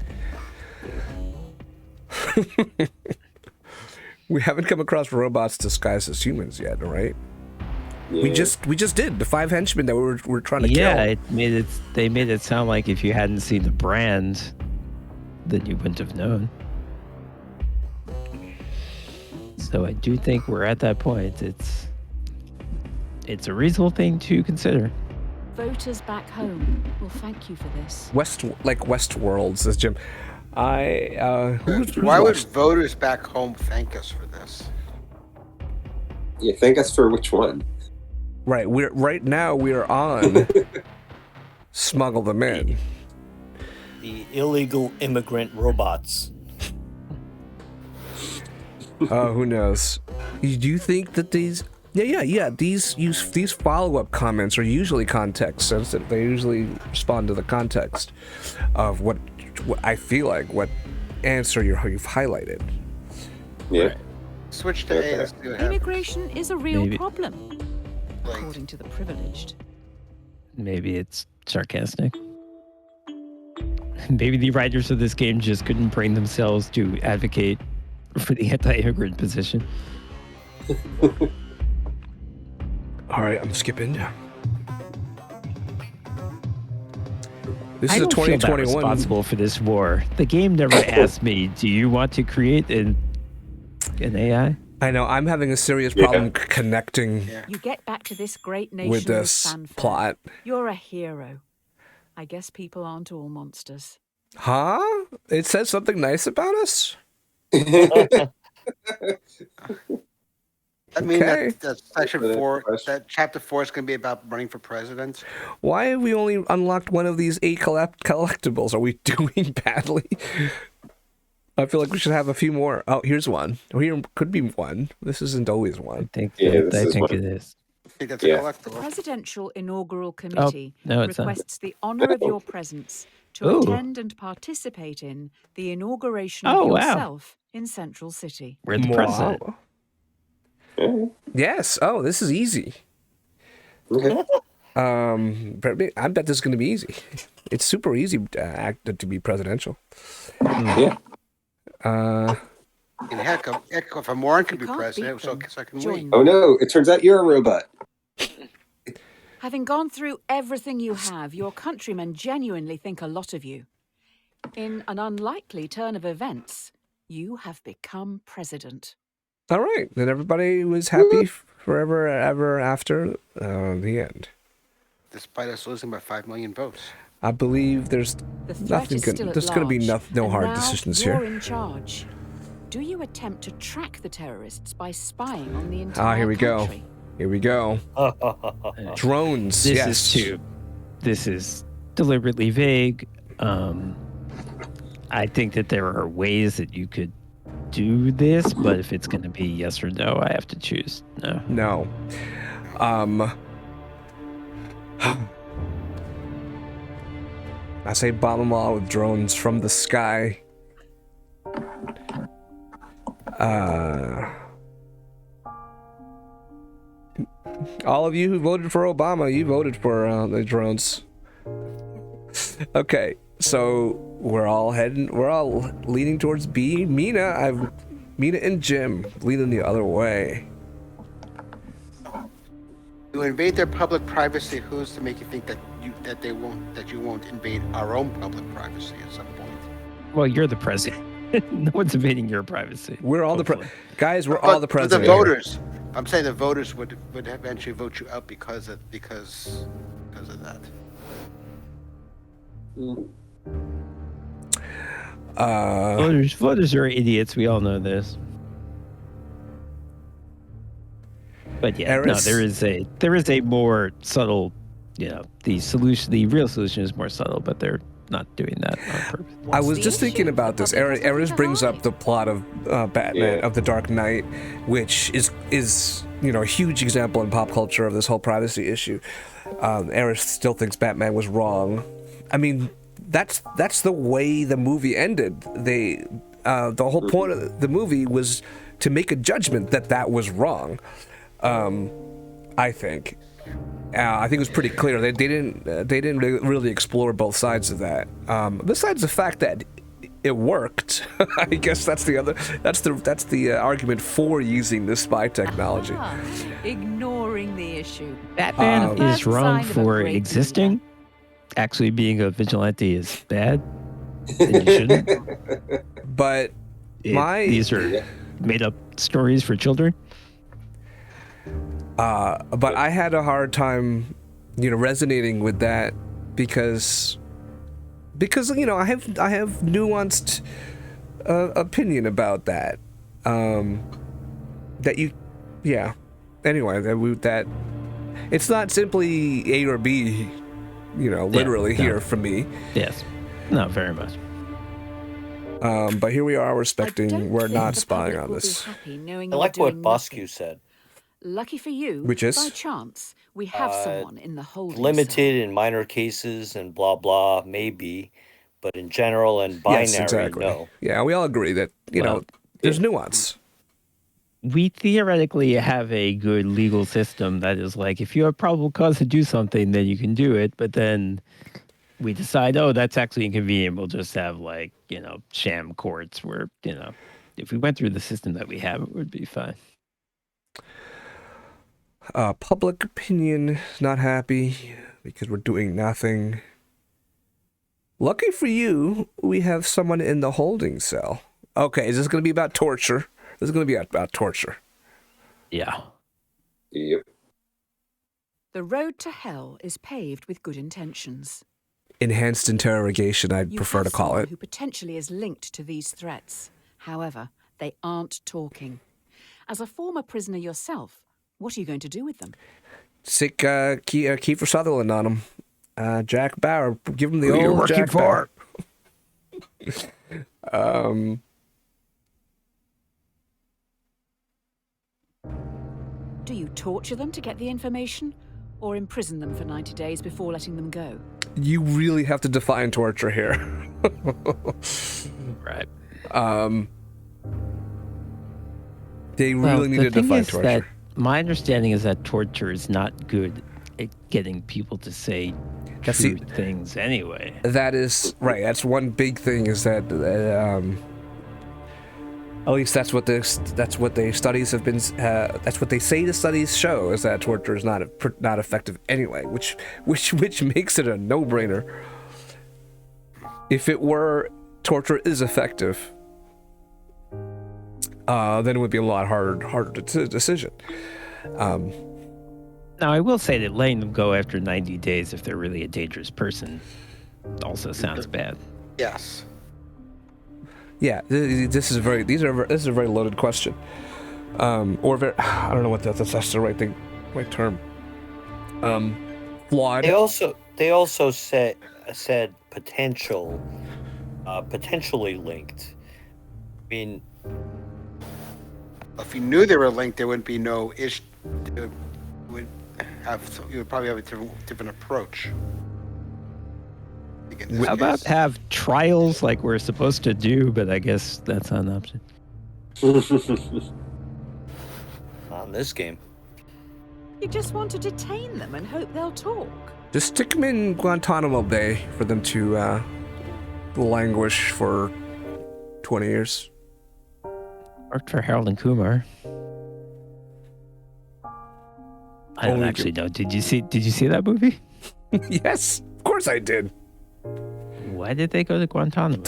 We haven't come across robots disguised as humans yet, right? Yeah. We just did the 5 henchmen that we're trying to Yeah, kill. they made it sound like if you hadn't seen the brand, then you wouldn't have known. So I do think we're at that point. It's a reasonable thing to consider. Voters back home will thank you for this. Westworld, says Jim. Who's Why would watched- voters back home thank us for this? You thank us for which one? Right, right now we are on smuggle them in. The illegal immigrant robots. Who knows? Do you think that these? Yeah. These follow-up comments are usually context sensitive. They usually respond to the context of what I feel like, what answer you've highlighted. Yeah. Switch to A. Okay. Let's see what happens. Immigration is a real Maybe. problem, Like, according to the privileged. Maybe it's sarcastic. Maybe the writers of this game just couldn't bring themselves to advocate for the anti-immigrant position. All right, I'm skipping. This I is a don't feel that 2021. responsible for this war. The game never asked me, "Do you want to create an AI?" I know I'm having a serious Yeah. problem connecting yeah. You get back to this great nation with this fanfare. plot. You're a hero. I guess people aren't all monsters. Huh? It says something nice about us? I mean, Okay. that section That's 4, question. that chapter 4 is going to be about running for president. Why have we only unlocked one of these 8 collectibles? Are we doing badly? I feel like we should have a few more. Oh, here's one. Oh, here could be one. This isn't always I one. think Yeah, that, this I is think one. it is. I think that's Yeah. a The collectible. Presidential Inaugural Committee no, it's not. requests the honour of your presence to Ooh. attend and participate in the inauguration of Oh, wow. yourself in Central City. We're the president. Wow. Yeah. Yes. Oh, this is easy. Okay. I bet this is going to be easy. It's super easy to be presidential. Yeah. And heck, if a moron could be You can't president, beat so them. I can Join win. them. Oh no! It turns out you're a robot. Having gone through everything you have, your countrymen genuinely think a lot of you. In an unlikely turn of events, you have become president. All right. Then everybody was happy forever, ever after the end. Despite us losing by 5 million votes. I believe there's The threat nothing is good. still at There's going to be large, no and hard now decisions you're here. in charge. Do you attempt to track the terrorists by spying on the entire Here we go. country? Here we go. Drones. This yes. This is deliberately vague. I think that there are ways that you could do this, but if it's going to be yes or no, I have to choose no. No. I say bomb them all with drones from the sky. All of you who voted for Obama, you voted for the drones Okay, so we're all leaning towards B. Mina and Jim leaning the other way. You invade their public privacy. Who's to make you think that you won't invade our own public privacy at some point? Well, you're the president. No one's invading your privacy. We're all hopefully. guys. We're all the But president. the voters. I'm saying the voters would eventually vote you out because of that. Voters are idiots. We all know this. But yeah, no, Eris? there is a more subtle, the real solution is more subtle, but they're not doing that on purpose. I was the just thinking issue? about The this. public has nothing Eris to brings up hide. the plot of Batman of the Dark Knight, which is a huge example in pop culture of this whole privacy issue. Eris still thinks Batman was wrong. I mean, that's the way the movie ended. The whole point of the movie was to make a judgment that was wrong. I think. I think it was pretty clear. They didn't really explore both sides of that. Besides the fact that it worked, I guess that's the argument for using this spy technology. Ah, ignoring the issue. Batman is First wrong sign of a for great existing. leader. Actually, being a vigilante is bad. And you shouldn't. But These are made up stories for children. but I had a hard time, resonating with that because I have nuanced opinion about that. Anyway, that it's not simply A or B, literally no. here for me. Yes, not very much. But here we are I don't respecting. We're think not the spying public on will be this. happy knowing I you're like what doing Bosque nothing. said. Lucky for you, Which is? by chance, we have someone in the holding Limited in minor cases and blah blah, maybe, but in general and binary, Yes, exactly. no. Yeah, we all agree that Well, there's nuance. We theoretically have a good legal system that is like, if you have probable cause to do something, then you can do it. But then we decide, oh, that's actually inconvenient. We'll just have sham courts where, if we went through the system that we have, it would be fine. Public opinion not happy because we're doing nothing. Lucky for you, we have someone in the holding cell. Okay, is this going to be about torture? This is going to be about torture. Yeah. Yep. The road to hell is paved with good intentions. Enhanced interrogation, I'd You prefer have to call someone it. who potentially is linked to these threats. However, they aren't talking. As a former prisoner yourself, what are you going to do with them? Sick Kiefer Sutherland on him. Jack Bauer. Give him the Who you old working Jack for? Bauer. Do you torture them to get the information, or imprison them for 90 days before letting them go? You really have to define torture here. Right. They really need to define torture. That my understanding is that torture is not good at getting people to say That's true the- things anyway. That is right. That's one big thing. Is that at least that's what the studies have been. That's what they say the studies show is that torture is not effective anyway. Which makes it a no-brainer. If it were, torture is effective. Then it would be a lot harder to decision. Now, I will say that letting them go after 90 days if they're really a dangerous person also sounds bad. Yes. Yeah, this is a very loaded question. Or very, I don't know what that's the right term. Flawed. They also said potentially linked. I mean, If you knew they were linked, there would be no issue. You would probably have a different approach. How about have trials like we're supposed to do, but I guess that's not an option. on this game. You just want to detain them and hope they'll talk. Just stick them in Guantanamo Bay for them to languish for 20 years. Worked for Harold and Kumar. I don't Only actually know. Did you see that movie? Yes, of course I did. Why did they go to Guantanamo?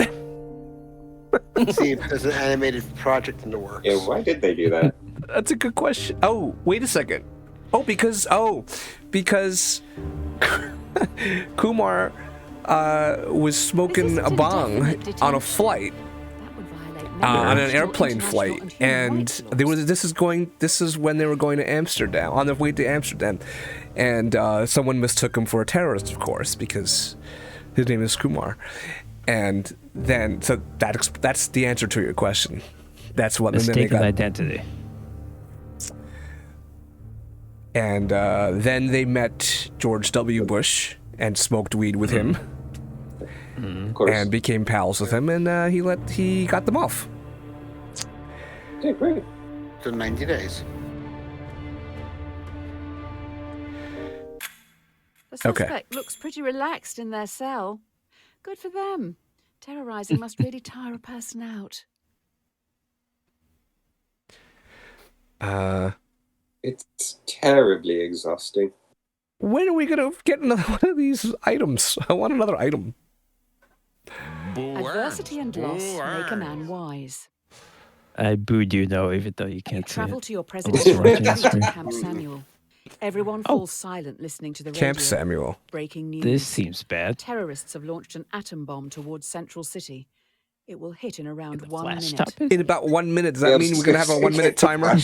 See if there's an animated project in the works. Yeah, why did they do that? That's a good question. Oh, wait a second. Because Kumar was smoking a bong on a flight. That would violate On an international airplane flight, human and rights they were. laws. This is when they were going to Amsterdam, on their way to Amsterdam, and someone mistook him for a terrorist, of course, because his name is Kumar, and then so that's the answer to your question. That's what. And then they Mistaken got, identity. and then they met George W. Bush and smoked weed with him. Of course. And became pals with him, and he got them off. Okay, great. To 90 days. The Okay. suspect looks pretty relaxed in their cell. Good for them. Terrorizing must really tire a person out. It's terribly exhausting. When are we gonna get another one of these items? I want another item. Adversity and loss make a man wise. I booed you, no, even though you can't see Travel it. to your presidential watching retreat it. at Camp Samuel. Everyone falls silent listening to the radio. Camp Samuel. Breaking news. This seems bad. Terrorists have launched an atom bomb towards Central City. It will hit in around The 1 flash minute. top is? In about 1 minute. Does that mean we're gonna have a 1 minute timer?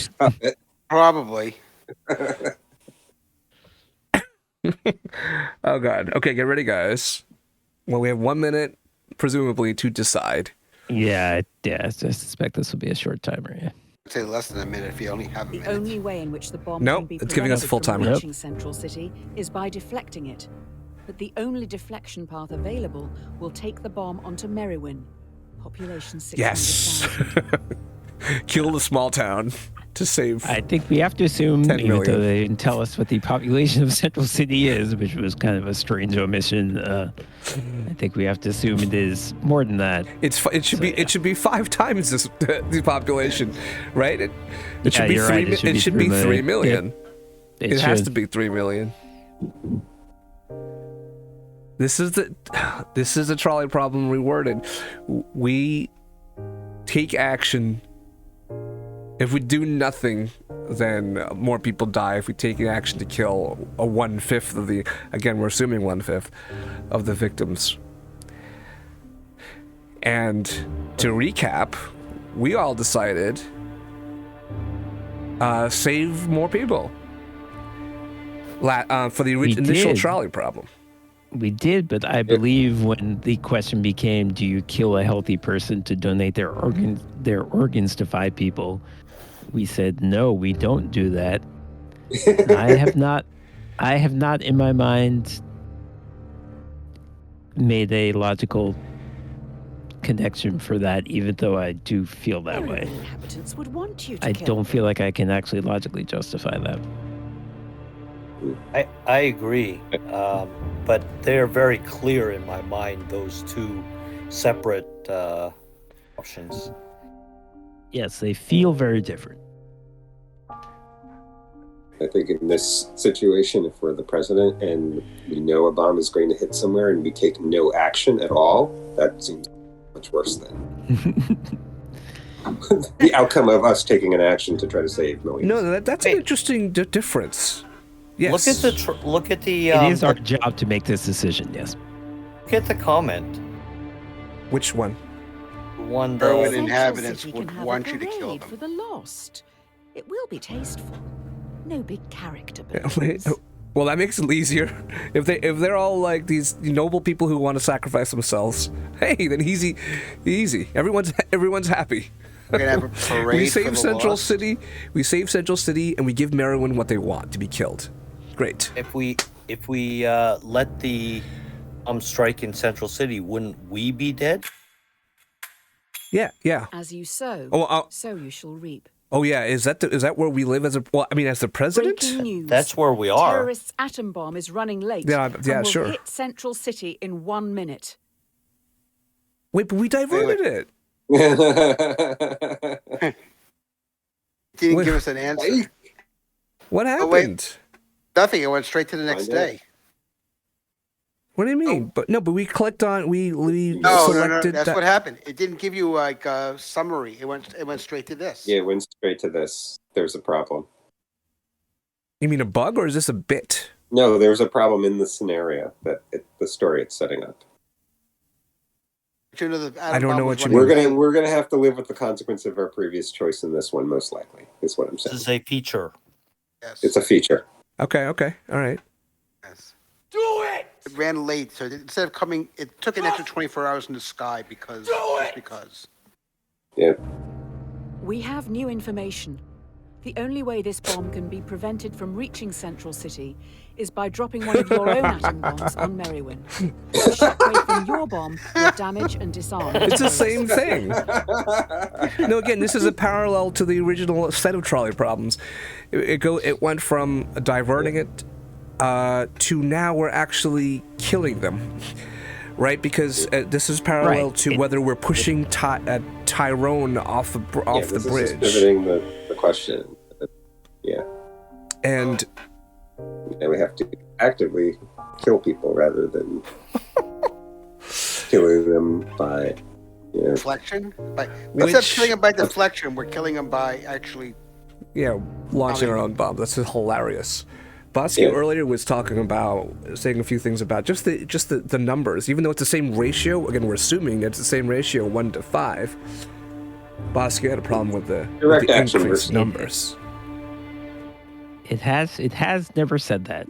Probably. Oh god. Okay, get ready, guys. Well, we have 1 minute, presumably, to decide. Yeah, I suspect this will be a short timer. Yeah. I'd say less than a minute if you only have a The minute. only way in which the bomb Nope, can be it's giving us a prevented full from timer. reaching Central City is by deflecting it. But the only deflection path available will take the bomb onto Merriwin. Population 600,000. Yes. Kill the small town to save. I think we have to assume, 10 even though million. they didn't tell us what the population of Central City is, which was kind of a strange omission, I think we have to assume it is more than that. It should be 5 times the population, right? It Yeah, should be you're 3. right, It should be 3 million. It It has should. to be 3 million. This is the trolley problem reworded. We take action. If we do nothing, then more people die. If we take action to kill a 1/5 of the, again, we're assuming 1/5 of the victims. And to recap, we all decided save more people for the We initial did. trolley problem. We did, but I believe when the question became, do you kill a healthy person to donate their organs to 5 people? We said, no, we don't do that. I have not in my mind made a logical connection for that, even though I do feel that way. Merriwin inhabitants would want you to I kill don't them. feel like I can actually logically justify that. I agree, but they're very clear in my mind, those two separate options. Yes, they feel very different. I think in this situation, if we're the president and we know a bomb is going to hit somewhere and we take no action at all, that seems much worse than the outcome of us taking an action to try to save millions. No, that's an Wait. interesting difference. Yes. Look at the It is our job to make this decision, yes. look at the comment. Which one? One Merriwin the Central inhabitants City would can have want a you to kill parade them. for the lost. It will be tasteful. No big character Yeah, buildings. well, that makes it easier. If they're all like these noble people who want to sacrifice themselves, hey, then easy. Everyone's happy. We're gonna have a parade We for save the Central lost. City. We save Central City, and we give Merriwin what they want, to be killed. Great. if we let the strike in Central City, wouldn't we be dead? Yeah. As you sow, Oh, so you shall reap. Oh yeah, is that where we live as a? Well, I mean, as the president. Breaking news. That's where we are. Terrorists' atom bomb is running late. Yeah, and will sure. hit Central City in 1 minute. Wait, but we diverted it. Didn't Wait. give us an answer. What Oh, wait. happened? Nothing. It went straight to the next Find out. day. What do you mean? But we clicked on we No, selected that's that. what happened. It didn't give you like a summary. It went straight to this. Yeah, it went straight to this. There's a problem. You mean a bug or is this a bit? No, there's a problem in the scenario the story it's setting up. But you know, the I don't atom know bomb what was you mean. running We're gonna have to live with the consequence of our previous choice in this one, most likely. Is what I'm This saying. is a feature. Yes. It's a feature. Okay, all right. Yes. Do it. It ran late, so instead of coming, it took an extra 24 hours in the sky because. Just because. Yeah. We have new information. The only way this bomb can be prevented from reaching Central City is by dropping one of your own atom bombs on Merrywin. The shockwave from your bomb will damage and disarm. It's the terrorists. same thing. No, again, this is a parallel to the original set of trolley problems. It went from diverting it to now we're actually killing them, right? Because this is parallel Right. to whether we're pushing Tyrone off the This is bridge, just pivoting the question. Yeah. and And we have to actively kill people rather than killing them by, Deflection. Instead of Which- killing them by deflection, we're killing them by actually. launching our own bombs. That's hilarious. Bosky Yeah. earlier was talking about saying a few things about just the numbers, even though it's the same ratio. Again, we're assuming it's the same ratio, 1 to 5. Bosky had a problem with the Direct action increased versus- numbers. It has never said that.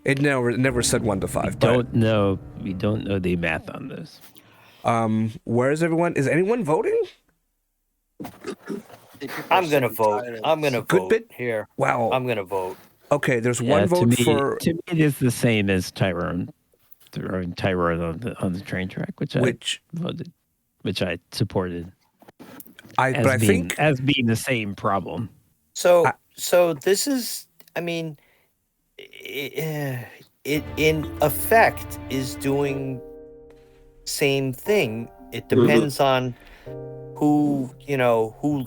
It never said 1 to 5. We don't know the math on this. Where is everyone? Is anyone voting? I'm gonna vote. I'm gonna Good vote bit. here. Wow. I'm gonna vote. Okay, there's Yeah, one vote for to me it is the same as Tyrone on the train track, which I which voted, which I supported but I think as being the same problem. So I- so this is. I mean, it in effect is doing same thing. It depends on who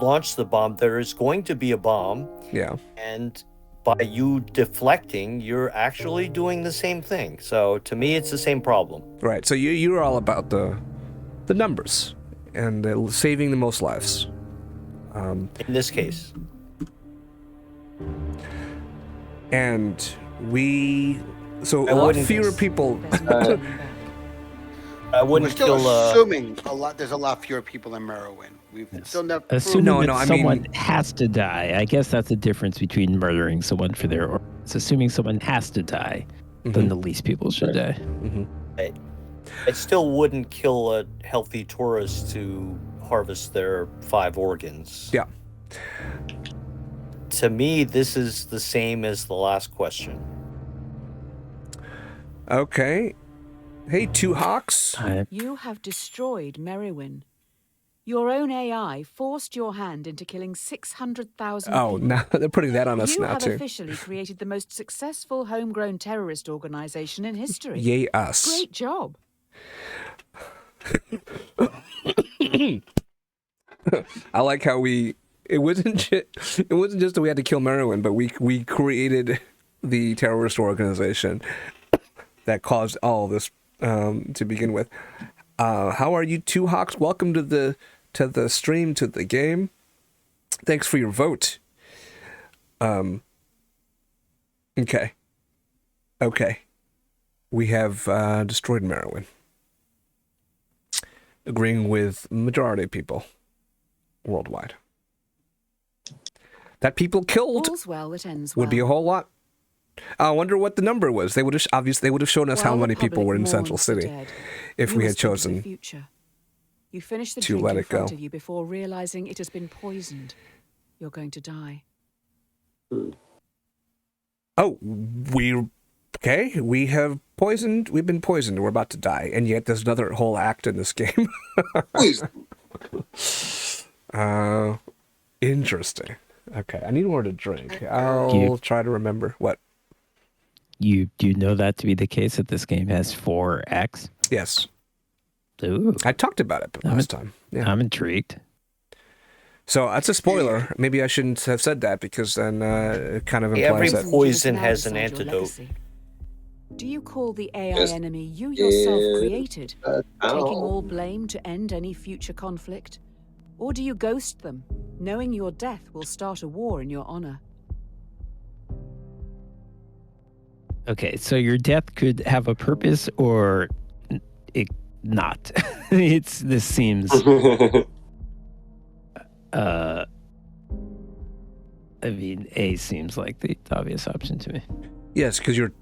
launched the bomb. There is going to be a bomb, yeah. and by you deflecting, you're actually doing the same thing. So to me, it's the same problem. Right. So you're all about the numbers and saving the most lives. In this case, And a I lot wouldn't- fewer people. There's no turning back. I We're wouldn't still kill. assuming there's a lot fewer people in Merrowin. We've still never. Assuming No, that no, I someone mean- has to die. I guess that's the difference between murdering someone for their organs. Assuming someone has to die, then the least people should die. I still wouldn't kill a healthy tourist to harvest their 5 organs. Yeah. To me, this is the same as the last question. Okay. Hey, Two Hawks. You have destroyed Merrywin. Your own AI forced your hand into killing 600,000 Oh, people. now they're putting that on us You now have too. officially created the most successful homegrown terrorist organization in history. Yay us. Great job. I like how it wasn't just that we had to kill Merwin, but we created the terrorist organization that caused all this to begin with. How are you, Two Hawks? Welcome to the stream, to the game. Thanks for your vote. Okay. We have destroyed Merwin. Agreeing with majority of people worldwide. That people killed All's well that ends well. would be a whole lot. I wonder what the number was. They would have shown us how While the many people public were in Central mourns the City dead, if you we had must think of the chosen. future. You finish the to drink let in it go. front of you before realizing it has been poisoned. You're going to die. Oh, we have poisoned. We've been poisoned. We're about to die, and yet there's another whole act in this game. Please. Interesting. Okay, I need more to drink. I'll try to remember. What? You do you know that to be the case that this game has 4x? Yes. Ooh, I talked about it last time. Yeah. I'm intrigued. So that's a spoiler. Maybe I shouldn't have said that because then it kind of implies Every that. poison has an Decide your antidote. legacy. Do you call the AI Yes. enemy you yourself Yeah. created, Ow. taking all blame to end any future conflict? Or do you ghost them, knowing your death will start a war in your honor? Okay, so your death could have a purpose or it not. This seems I mean, A seems like the obvious option to me. Yes, because you're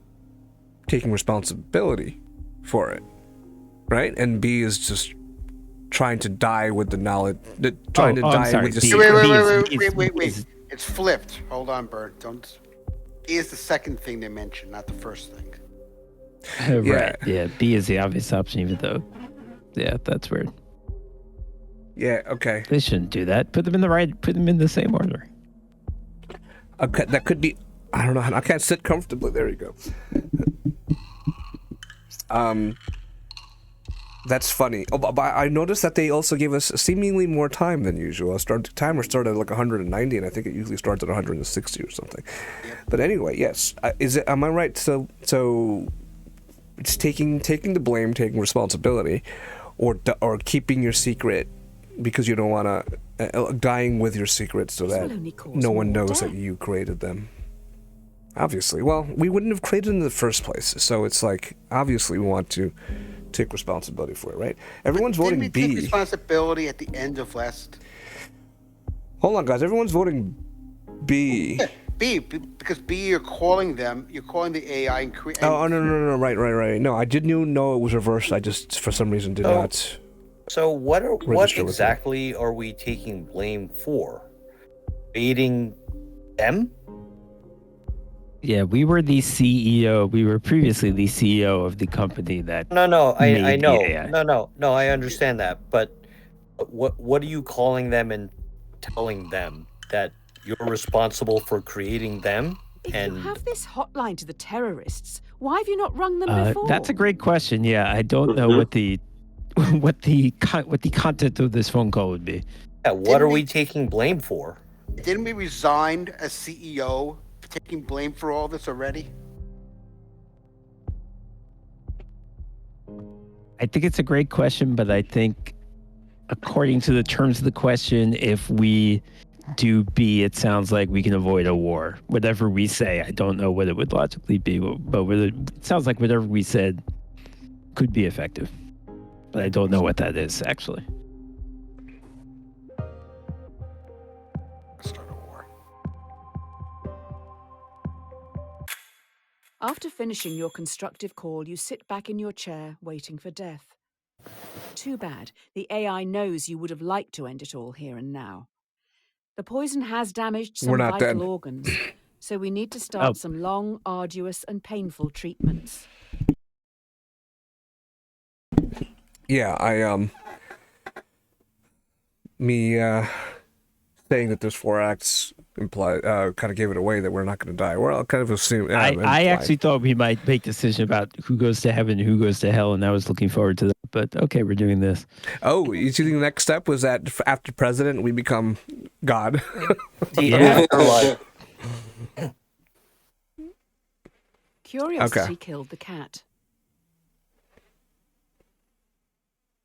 taking responsibility for it, right? And B is just trying to die with the knowledge. Trying to I'm die sorry, with the B. secret. Wait. It's flipped. Hold on, Bert. Don't. E is the second thing they mentioned, not the first thing. Right. Yeah. B is the obvious option, even though. Yeah, that's weird. Yeah. Okay. They shouldn't do that. Put them in the same order. Okay. That could be. I don't know. I can't sit comfortably. There you go. That's funny. Oh, but I noticed that they also gave us seemingly more time than usual. Timer started at like 190, and I think it usually starts at 160 or something. But anyway, yes. Is it? Am I right? So it's taking the blame, taking responsibility, or keeping your secret because you don't want to dying with your secret so This will that only cause no one more knows that death. you created them. Obviously, well, we wouldn't have created them in the first place. So it's like obviously we want to take responsibility for it, right? Everyone's voting Didn't we take B. responsibility at the end of last? Hold on, guys. Everyone's voting B. Because B, you're calling the AI and create. Oh, no. Right. No, I didn't know it was reversed. I just, for some reason, did not. So what Register with it. exactly are we taking blame for? Baiting them? Yeah, we were the CEO. We were previously the CEO of the company that. No, I made know. the AI. No, I understand that. But what are you calling them and telling them that you're responsible for creating them? If And you have this hotline to the terrorists, why have you not rung them before? That's a great question. Yeah, I don't know what the content of this phone call would be. yeah, what Didn't are we- we taking blame for? Didn't we resign as CEO for taking blame for all this already? I think it's a great question, but I think according to the terms of the question, if we do B, it sounds like we can avoid a war. Whatever we say, I don't know what it would logically be, but it sounds like whatever we said could be effective. But I don't know what that is, actually. Start a war. After finishing your constructive call, you sit back in your chair, waiting for death. Too bad. The AI knows you would have liked to end it all here and now. The poison has damaged some We're not vital dead. organs, so we need to start Oh. some long, arduous, and painful treatments. Yeah, saying that there's 4 acts kind of gave it away that we're not going to die. Well, I'll kind of assume. I actually thought we might make decision about who goes to heaven and who goes to hell, and I was looking forward to that. But okay, we're doing this. Oh, you think the next step was that after president we become God? The Yeah. afterlife. Curiosity Okay. killed the cat.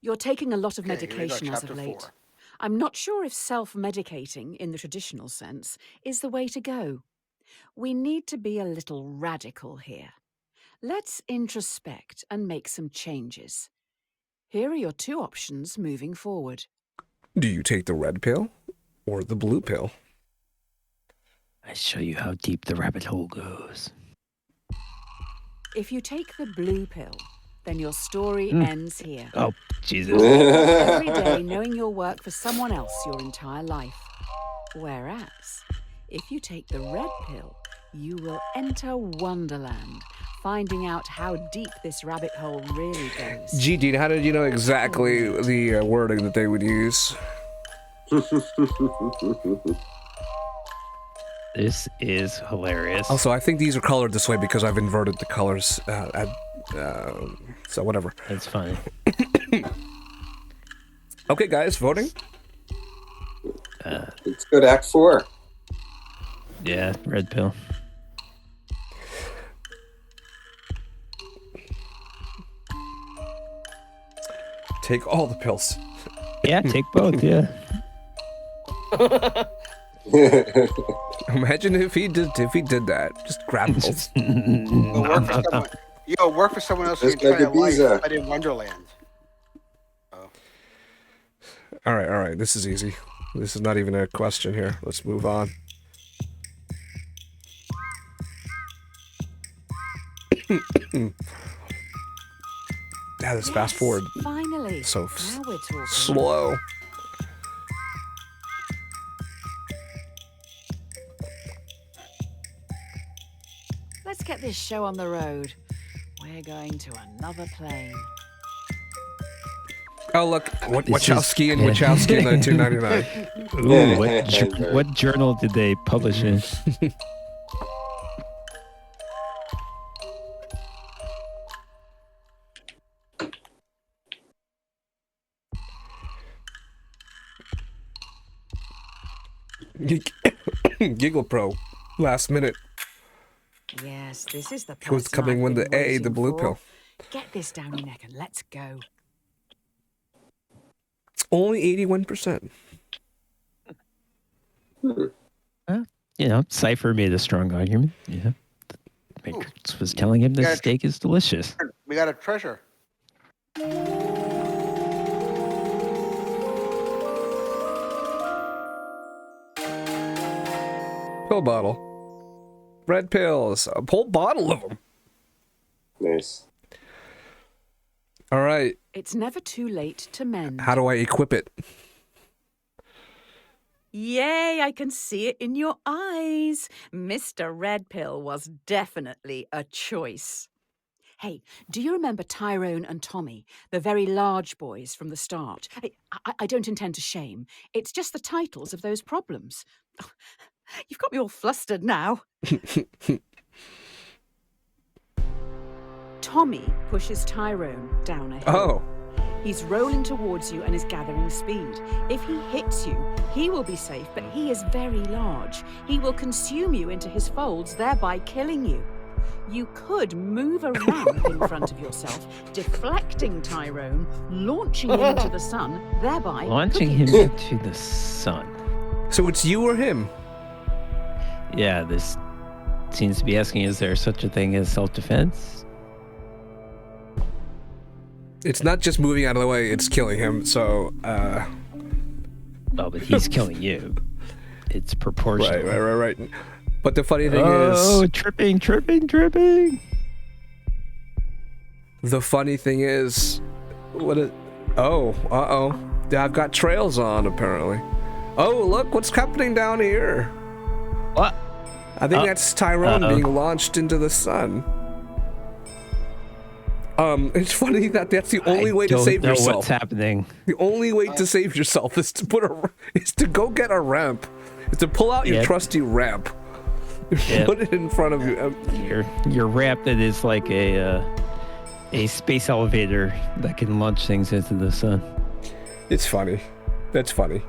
You're taking a lot of Okay, here we go, medication as of chapter late. 4. I'm not sure if self-medicating, in the traditional sense, is the way to go. We need to be a little radical here. Let's introspect and make some changes. Here are your 2 options moving forward. Do you take the red pill or the blue pill? I show you how deep the rabbit hole goes. If you take the blue pill, then your story ends here. Oh, Jesus. Every day knowing you'll work for someone else your entire life. Whereas, if you take the red pill, you will enter Wonderland, finding out how deep this rabbit hole really goes. Gee, Dean, how did you know exactly the wording that they would use? This is hilarious. Also, I think these are colored this way because I've inverted the colors. So whatever. That's funny. Okay, guys, voting. Let's go to Act 4. Yeah, red pill. Take all the pills. Yeah, take both. Yeah. Imagine if he did that. Just grab pills. Work for someone else Just your like entire life, Ibiza. but in Wonderland. All right. This is easy. This is not even a question here. Let's move on. Yeah, this fast forward Finally. so Now we're talking. slow. Let's get this show on the road. We're going to another plane. Oh look, This is- Wachowski and Wachowski in 1999. Ooh, what journal did they publish in? Giggle Pro, last minute. Yes, this is the It was person coming I've when been the A, the waiting blue for. pill. Get this down your neck and let's go. It's only 81%. You know, Cypher made a strong argument. Yeah. Matrix was telling him the Yeah. steak is delicious. We got a treasure. Pill bottle. Red pills. A whole bottle of them. Nice. All right. It's never too late to mend. How do I equip it? Yay, I can see it in your eyes. Mr. Red Pill was definitely a choice. Hey, do you remember Tyrone and Tommy, the very large boys from the start? I don't intend to shame. It's just the titles of those problems. You've got me all flustered now. Tommy pushes Tyrone down a hill. Oh. He's rolling towards you and is gathering speed. If he hits you, he will be safe, but he is very large. He will consume you into his folds, thereby killing you. You could move a ramp in front of yourself, deflecting Tyrone, launching him into the sun, thereby Launching cooking him into the sun. So it's you or him? Yeah, this seems to be asking, is there such a thing as self-defense? It's not just moving out of the way, it's killing him, so, Oh, but he's killing you. It's proportional. Right. But the funny thing Oh, is... tripping. The funny thing is... Uh-oh. I've got trails on, apparently. Oh, look, what's happening down here? What? I think that's Tyrone Uh-oh. being launched into the sun. It's funny that that's the only way to save I don't know yourself. what's happening. The only way to save yourself is to go get a ramp. Is to pull out your Yep. trusty ramp. Yep. Put it in front of you. Your ramp that is like a space elevator that can launch things into the sun. It's funny. That's funny.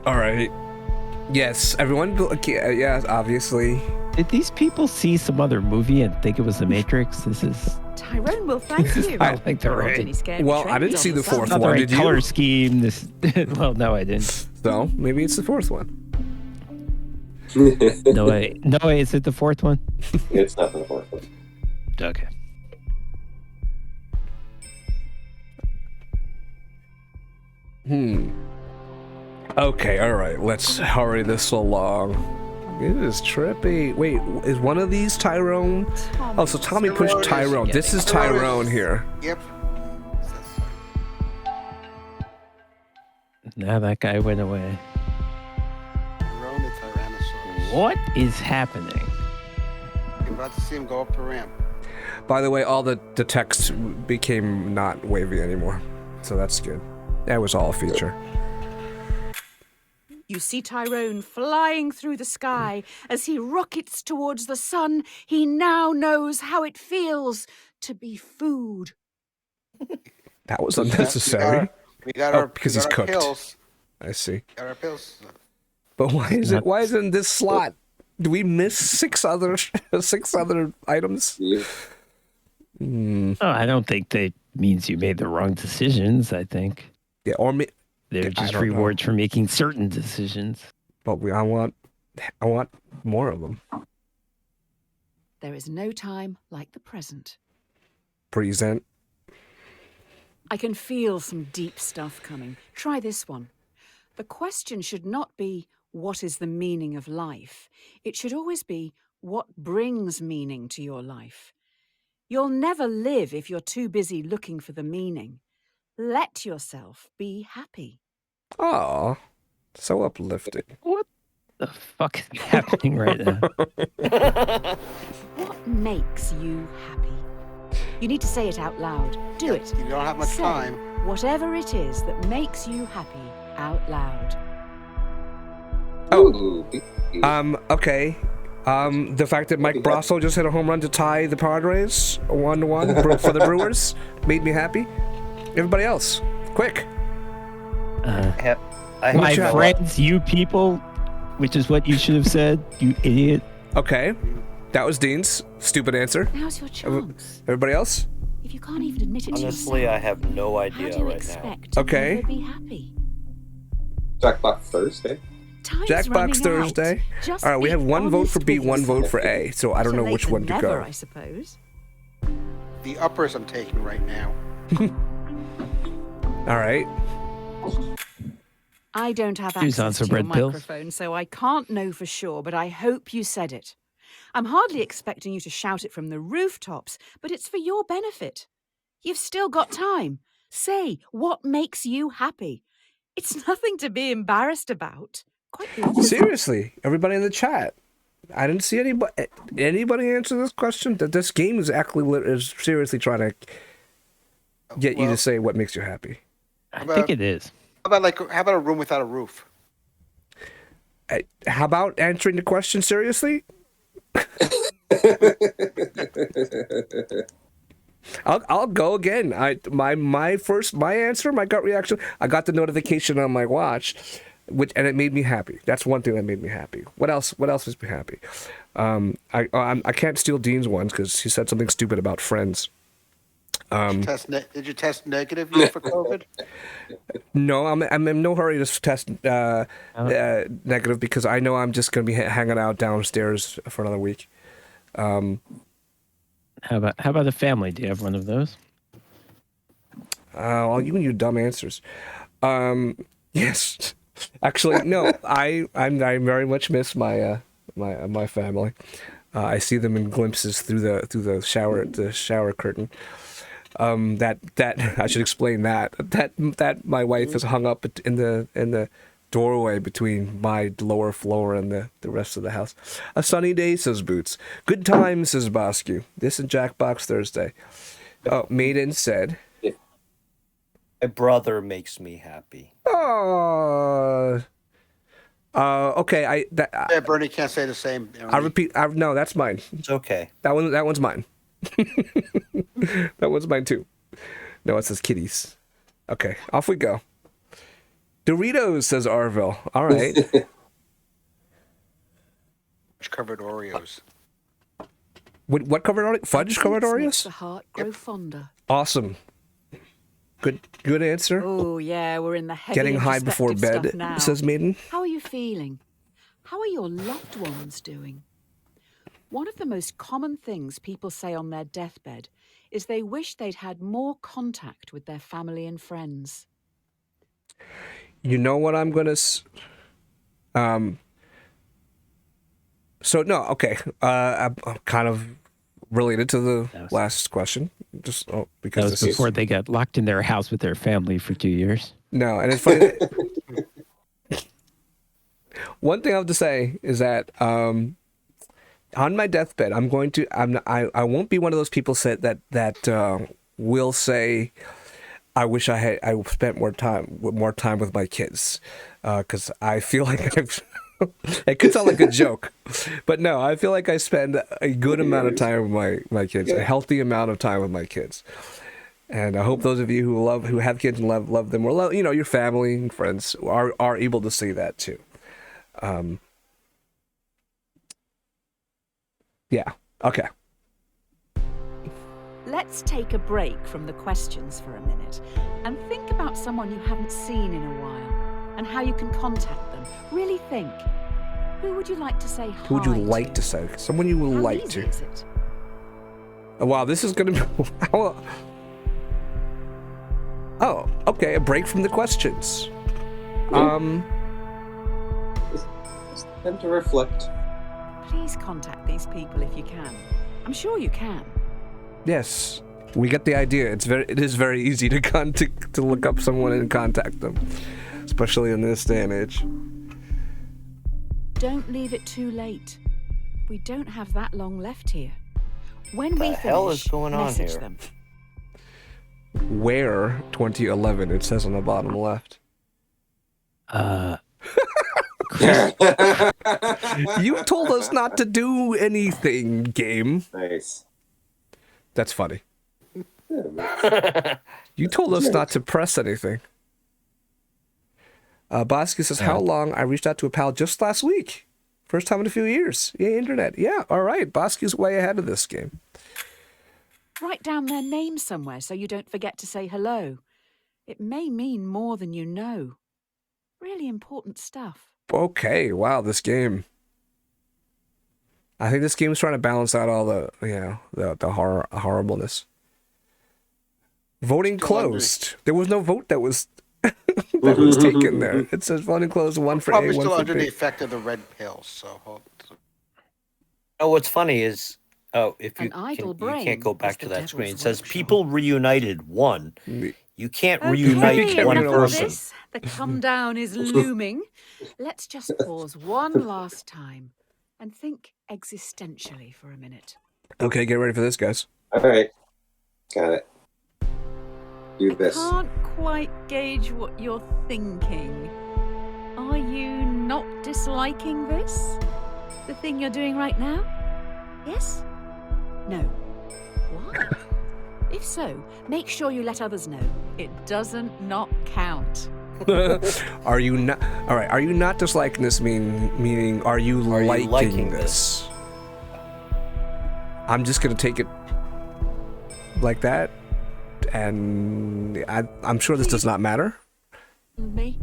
All right. Yes, everyone. Okay, yeah, obviously. Did these people see some other movie and think it was The Matrix? This is Tyrone will thank you. I think they're right. Didn't he scare me Well, I didn't trained see on the sun? fourth not the one. right Did you? color scheme. This, well, no, I didn't. So maybe it's the fourth one. No way. Is it the fourth one? It's not the fourth one. Okay. Okay, all right. Let's hurry this along. It is trippy. Wait, is one of these Tyrone? Oh, so Tommy pushed Tyrone. This is Tyrone here. Yep. Now that guy went away. Tyrone the Tyrannosaurus. What is happening? You're about to see him go up the ramp. By the way, all the text became not wavy anymore, so that's good. That was all a feature. You see Tyrone flying through the sky. As he rockets towards the sun, he now knows how it feels to be food. That was unnecessary. We got Oh, our because we got he's our cooked. pills. I see. Got our pills. But why isn't this slot? Do we miss six other items? Yeah. Oh, I don't think that means you made the wrong decisions. I think Yeah, or me. they're I just don't know. rewards for making certain decisions. But I want more of them. There is no time like the present. Present. I can feel some deep stuff coming. Try this one. The question should not be, what is the meaning of life? It should always be, what brings meaning to your life? You'll never live if you're too busy looking for the meaning. Let yourself be happy. Aw, so uplifting. What the fuck is happening right now? What makes you happy? You need to say it out loud. Do it. You don't have much Say time. whatever it is that makes you happy out loud. Oh, okay. The fact that Mike Brasso just hit a home run to tie the Padres 1-1 for the Brewers made me happy. Everybody else, quick. I My chat. friends, you people, which is what you should have said, you idiot. Okay, that was Dean's stupid answer. Now's your chance. Everybody else? If you can't even admit it honestly, to I yourself, have no how idea do you right now. expect to Okay. never be happy? Jackpot Thursday. Time's Jackbox running Thursday. out. Just All right, we be have one vote for honest B, with one vote yourself. for A. So I don't Better know which late one than to never, go. I suppose. The uppers I'm taking right now. All right. I don't have Who's on access some to your red pills? microphone, so I can't know for sure, but I hope you said it. I'm hardly expecting you to shout it from the rooftops, but it's for your benefit. You've still got time. Say what makes you happy. It's nothing to be embarrassed about. Quite the opposite. Seriously, everybody in the chat. I didn't see anybody answer this question. That this game is actually is seriously trying to get you to Well, say what makes you happy. I think it is. How about a room without a roof? How about answering the question seriously? I'll go again. My answer, my gut reaction. I got the notification on my watch, and it made me happy. That's one thing that made me happy. What else makes me happy? I can't steal Dean's ones because he said something stupid about Friends. Did you test negative yet for COVID? No, I'm in no hurry to test negative because I know I'm just gonna be hanging out downstairs for another week. How about a family? Do you have one of those? All you and your dumb answers. Yes, actually, no. I very much miss my my family. I see them in glimpses through the shower curtain. That I should explain that my wife is hung up in the doorway between my lower floor and the rest of the house. A sunny day, says Boots. Good time, says Bosque. This is Jackbox Thursday. Oh, Maiden said. My brother makes me happy. Oh. Okay. Yeah, Bernie can't say the same. I repeat. No, that's mine. It's okay. That one's mine. That one's mine too. No, it says kitties. Okay, off we go. Doritos, says Arville. All right. Covered Oreos. What covered Oreos? Fudge covered Thanks makes Oreos? the heart grow fonder. Awesome. Good answer. Oh yeah, we're in the heavy Getting high before introspective bed, stuff now. says Maiden. How are you feeling? How are your loved ones doing? One of the most common things people say on their deathbed is they wish they'd had more contact with their family and friends. You know what I'm gonna. So no, okay. I'm kind of related to the last question, just because That was this before is they got locked in their house with their family for 2 years. no, and it's funny. That, one thing I have to say is that on my deathbed, I'm going to. I won't be one of those people that will say, "I wish I spent more time with my kids," because I feel like I've. It could sound like a joke, but no, I feel like I spend a good amount of time with my kids, a healthy amount of time with my kids. And I hope those of you who have kids and love them, or your family and friends are able to see that too. Yeah. Okay. Let's take a break from the questions for a minute and think about someone you haven't seen in a while and how you can contact them. Really think. Who would you like to say hi Who would you like to say? Someone you would How like easy to. is it? Oh, wow, this is gonna be. Oh, okay. A break from the questions. It's time to reflect. Please contact these people if you can. I'm sure you can. Yes, we get the idea. It is very easy to look up someone and contact them, especially in this day and age. Don't leave it too late. We don't have that long left here. When we The hell finish, is going on message here? them. Where 2011? It says on the bottom left. You told us not to do anything, game. Nice. That's funny. Yeah, man. You told us not to press anything. Bosky says, how long? I reached out to a pal just last week. First time in a few years. Yeah, internet. Yeah, all right. Bosky's way ahead of this game. Write down their name somewhere so you don't forget to say hello. It may mean more than you know. Really important stuff. Okay, wow, this game. I think this game's trying to balance out all the horribleness. Voting Still closed. There was no vote that was that was taken there. It says voting closed, one for Probably A, one still for under the B. effect of the red pills, so. Oh, what's funny is, if you An idle you brain can't go is back the to that devil's screen. It says workshop. people reunited one. You can't Okay, reunite can't one enough of person. this. The come down is looming. Let's just pause one last time and think existentially for a minute. Okay, get ready for this, guys. All right. Got it. Do this. Can't quite gauge what you're thinking. Are you not disliking this? The thing you're doing right now? Yes? No. Why? If so, make sure you let others know. It doesn't not count. Are you not? All right. Are you not disliking this? Meaning, are you liking, liking this? I'm just gonna take it like that, and I'm sure this does not matter. Me?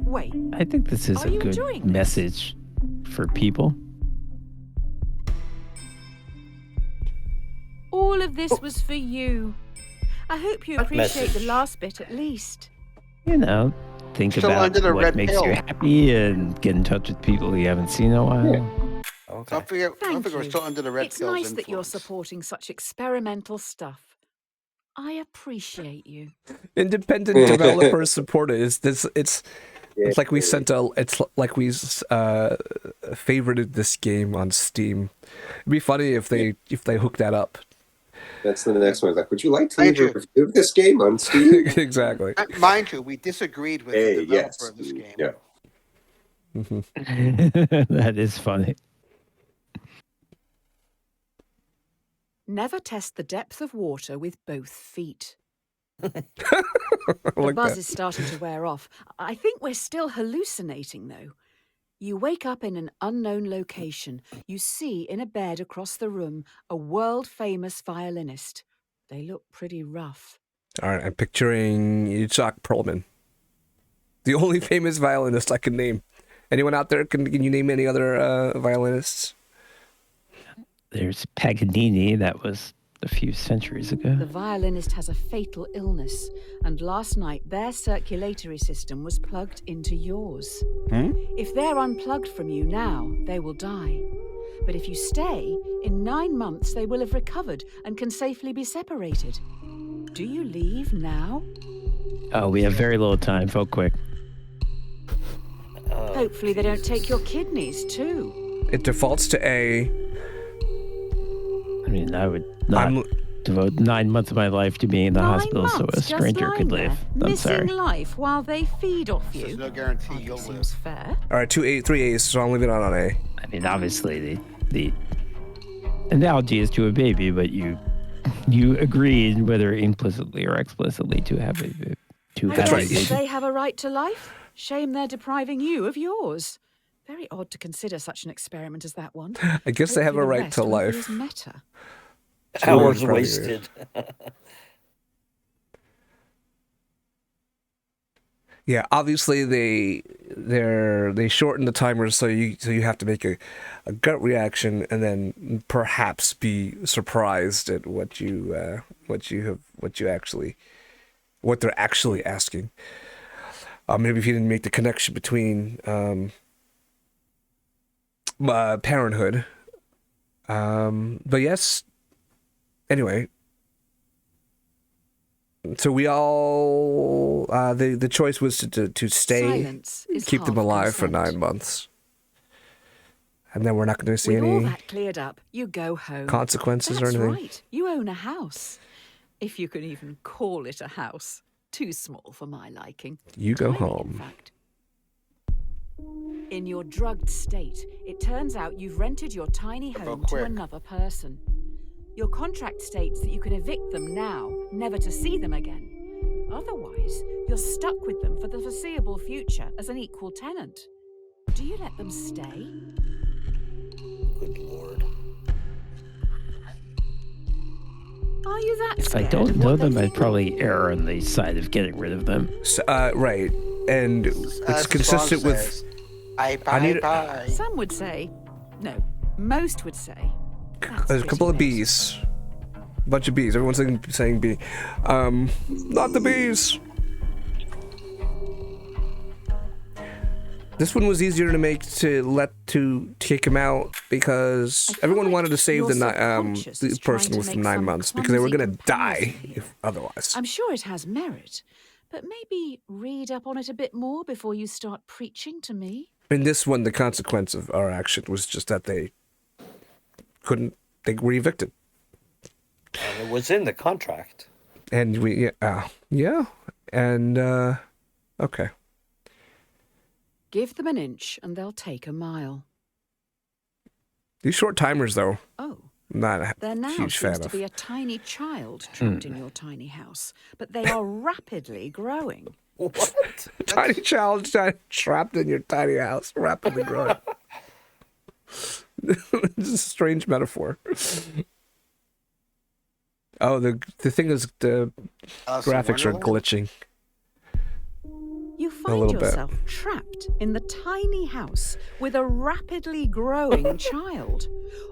Wait. I think this is Are a you good enjoying this? message for people. All of this was for you. I hope you What appreciate the message? last bit at least. You know, think Still about under the what red makes pill. you happy and get in touch with people you haven't seen in a while. Okay. Don't forget, Thank we're you. still under the red It's pills nice that you're influence. supporting such experimental stuff. I appreciate you. Independent developers support it. It's like we favorited this game on Steam. It'd be funny if they hook that up. That's the next one. Like, would you like to Thank leave a you. review of this game on Steam? Exactly. Mind you, we disagreed with Hey, the developer yes. of this game. Yeah. That is funny. Never test the depth of water with both feet. I The like buzz that. is starting to wear off. I think we're still hallucinating, though. You wake up in an unknown location. You see in a bed across the room a world-famous violinist. They look pretty rough. All right, I'm picturing Trolley Problem. The only famous violinist I can name. Anyone out there? Can you name any other violinists? There's Paganini, that was a few centuries ago. The violinist has a fatal illness, and last night their circulatory system was plugged into yours. If they're unplugged from you now, they will die. But if you stay, in 9 months they will have recovered and can safely be separated. Do you leave now? Oh, we have very little time. Vote quick. Hopefully they don't take your kidneys too. It defaults to A. I mean, I would not I'm devote 9 months of my life to being in the 9 hospital so a months just stranger could lying live. there, I'm missing sorry. life while they feed off you. There's no guarantee Hardly you'll live. seems fair. all right. 3 A's, so I'm leaving it on A. I mean, obviously the analogy is to a baby, but you agreed, whether implicitly or explicitly, to have a to I have right. a guess baby. they have a right to life. Shame they're depriving you of yours. Very odd to consider such an experiment as that one. I guess they have a Hopefully the right rest to won't be life. as meta. Hours Probably wasted. Yeah, obviously they shorten the timers so you have to make a gut reaction and then perhaps be surprised at what they're actually asking. Maybe if you didn't make the connection between parenthood. But yes. Anyway. So we all the choice was to stay, Silence is keep them half alive for consent. 9 months, and then we're not going to see With all any that cleared up, you go home. consequences That's or anything. right. You own a house. If you can even call it a house. Too small for my liking. You go Tiny, in home. fact. In your drugged state, it turns out you've rented your tiny Go home to quick. another person. Your contract states that you can evict them now, never to see them again. Otherwise, you're stuck with them for the foreseeable future as an equal tenant. Do you let them stay? Good lord. Are you that If I scared don't of know what they them, I'd think? probably err on the side of getting rid of them. So, right, and As it's the song consistent with. says, Bye, I need- bye. Some would say, no, most would say. That's There's a couple of pretty bees, bunch of bees. Everyone's saying bee. Not the bees. This one was easier to make to take him out because I feel everyone like wanted to save your subconscious the is trying person to with make 9 some months because they were clumsy gonna die comparison if otherwise. I'm sure it has merit, but maybe read up on it a bit more before you start preaching to me. In this one, the consequence of our action was just that they were evicted, And it was in the contract. and okay. Give them an inch and they'll take a mile. These short timers, though, Oh, I'm not a there now huge fan seems to of. be a tiny child trapped in your tiny house, but they are rapidly growing. What? Tiny child trapped in your tiny house, rapidly growing. This is a strange metaphor. Oh, the thing is, the Alice in graphics are Wonderland? glitching. You find little bit. yourself trapped in the tiny house with a rapidly growing child,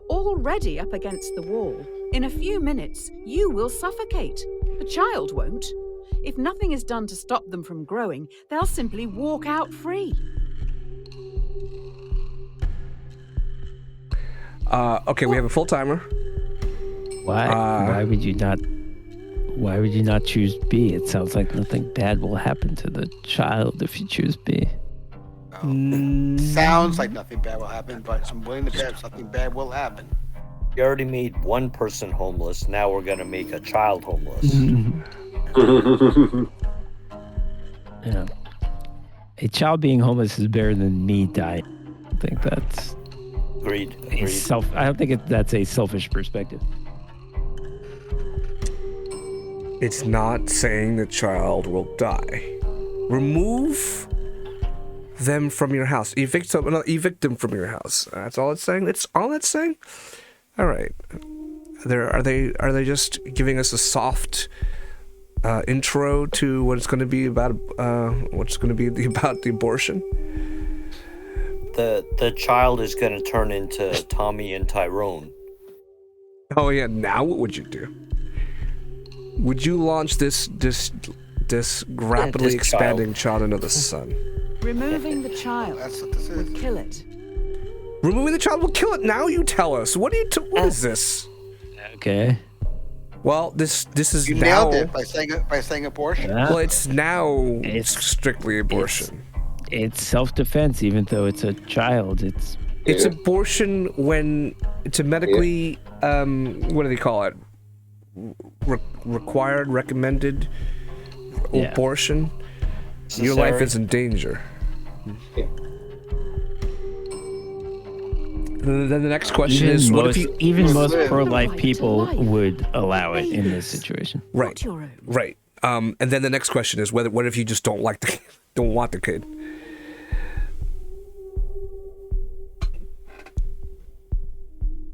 already up against the wall. In a few minutes, you will suffocate. The child won't. If nothing is done to stop them from growing, they'll simply walk out free. Okay, we have a full timer. Why would you not? Why would you not choose B? It sounds like nothing bad will happen to the child if you choose B. Sounds like nothing bad will happen, but I'm willing to bet something bad will happen. You already made one person homeless. Now we're going to make a child homeless. Yeah. A child being homeless is better than me dying. I think that's Agreed. a Agreed. I don't think that's a selfish perspective. It's not saying the child will die. Remove them from your house. Evict them from your house. That's all it's saying. That's all it's saying. All right. Are they just giving us a soft intro to what it's going to be about? What's going to be about the abortion? The child is going to turn into Tommy and Tyrone. Oh yeah. Now what would you do? Would you launch this rapidly this expanding child into the sun? Removing the child That's what this would is. kill it. Removing the child will kill it. Now you tell us. What is this? Okay. Well, this is You now. nailed it by saying abortion. Yeah. Well, it's now It's- strictly abortion. It's self-defense, even though it's a child. It's It's abortion when it's a medically, what do they call it? Required, recommended Yeah. abortion. Your life is in danger. Yeah. Then the next question is, what if you... even most live. pro-life The right to people life. would allow it in this Babies. situation. Right, Not your own. right. And then the next question is, what if you just don't like the don't want the kid?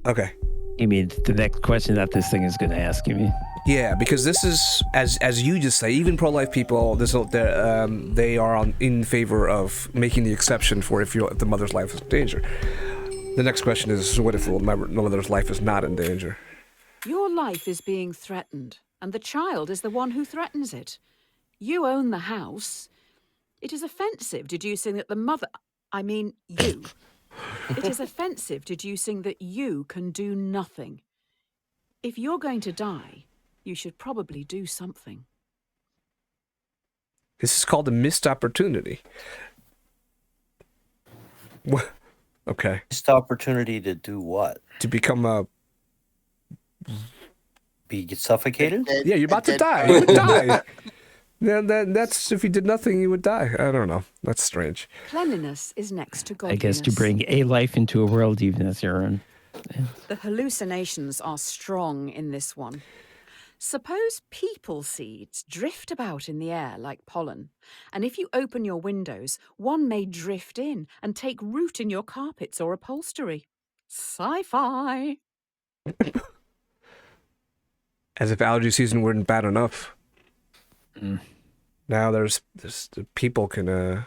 Okay. You mean the next question that this thing is going to ask you? Mean? Yeah, because this is, as you just say, even pro-life people, they are in favor of making the exception for if the mother's life is in danger. The next question is, what if the mother's life is not in danger? Your life is being threatened, and the child is the one who threatens it. You own the house. It is offensive deducing that the mother... I mean, you. It is offensive deducing that you can do nothing. If you're going to die, you should probably do something. This is called a missed opportunity. What? Okay. Missed opportunity to do what? To become a... Be suffocated? Yeah, you're about to die. You would die. That's if you did nothing, you would die. I don't know. That's strange. Cleanliness is next to I godliness. guess to bring a life into a world even as your own. The hallucinations are strong in this one. Suppose people seeds drift about in the air like pollen, and if you open your windows, one may drift in and take root in your carpets or upholstery. Sci-fi. As if allergy season weren't bad enough. Now there's people can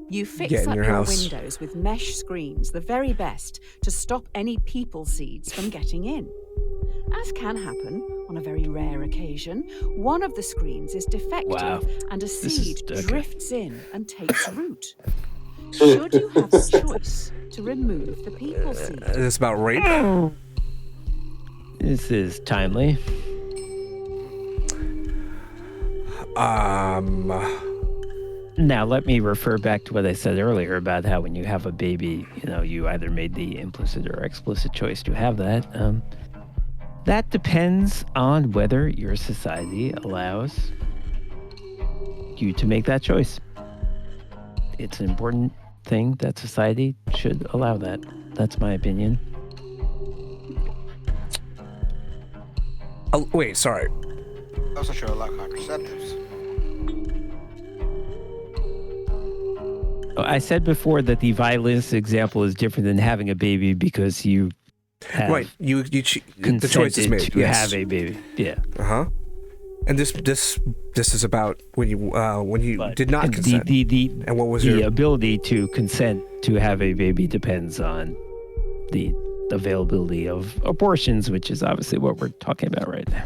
You fix get in up your your house. windows with mesh screens, the very best, to stop any people seeds from getting in. As can happen on a very rare occasion, one of the screens is defective Wow. and a is- seed okay. drifts in and takes root. Should you have a choice to remove the people seed? Is this about rape? This is timely. Now, let me refer back to what I said earlier about how when you have a baby, you either made the implicit or explicit choice to have that. That depends on whether your society allows you to make that choice. It's an important thing that society should allow that. That's my opinion. Oh, wait, sorry. Also should allow contraceptives. I said before that the violence example is different than having a baby because you have Right, the choice is consented made. to Yes. have a baby. Yeah. And this is about when you But did not the- consent. The And what was the your... ability to consent to have a baby depends on the availability of abortions, which is obviously what we're talking about right now.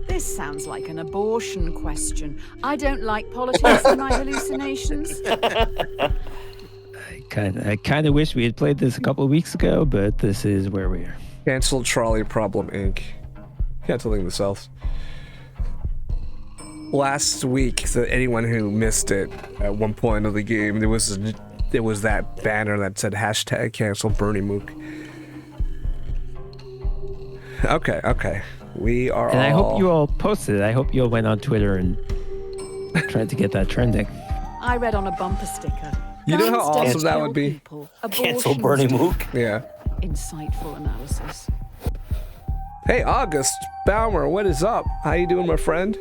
This sounds like an abortion question. I don't like politics in my hallucinations. I kind of wish we had played this a couple of weeks ago, but this is where we are. Cancel Trolley Problem, Inc. Canceling themselves. Last week, anyone who missed it at one point of the game, there was that banner that said hashtag cancel Bernie Mook. Okay. We are And all... I hope you all posted it. I hope you all went on Twitter and tried to get that trending. I read on a bumper sticker. You know how "Guns don't awesome that kill would be? people, Cancel abortions Bernie do." Mook. Yeah. Insightful analysis. Hey, August Baumer, what is up? How you doing, my friend?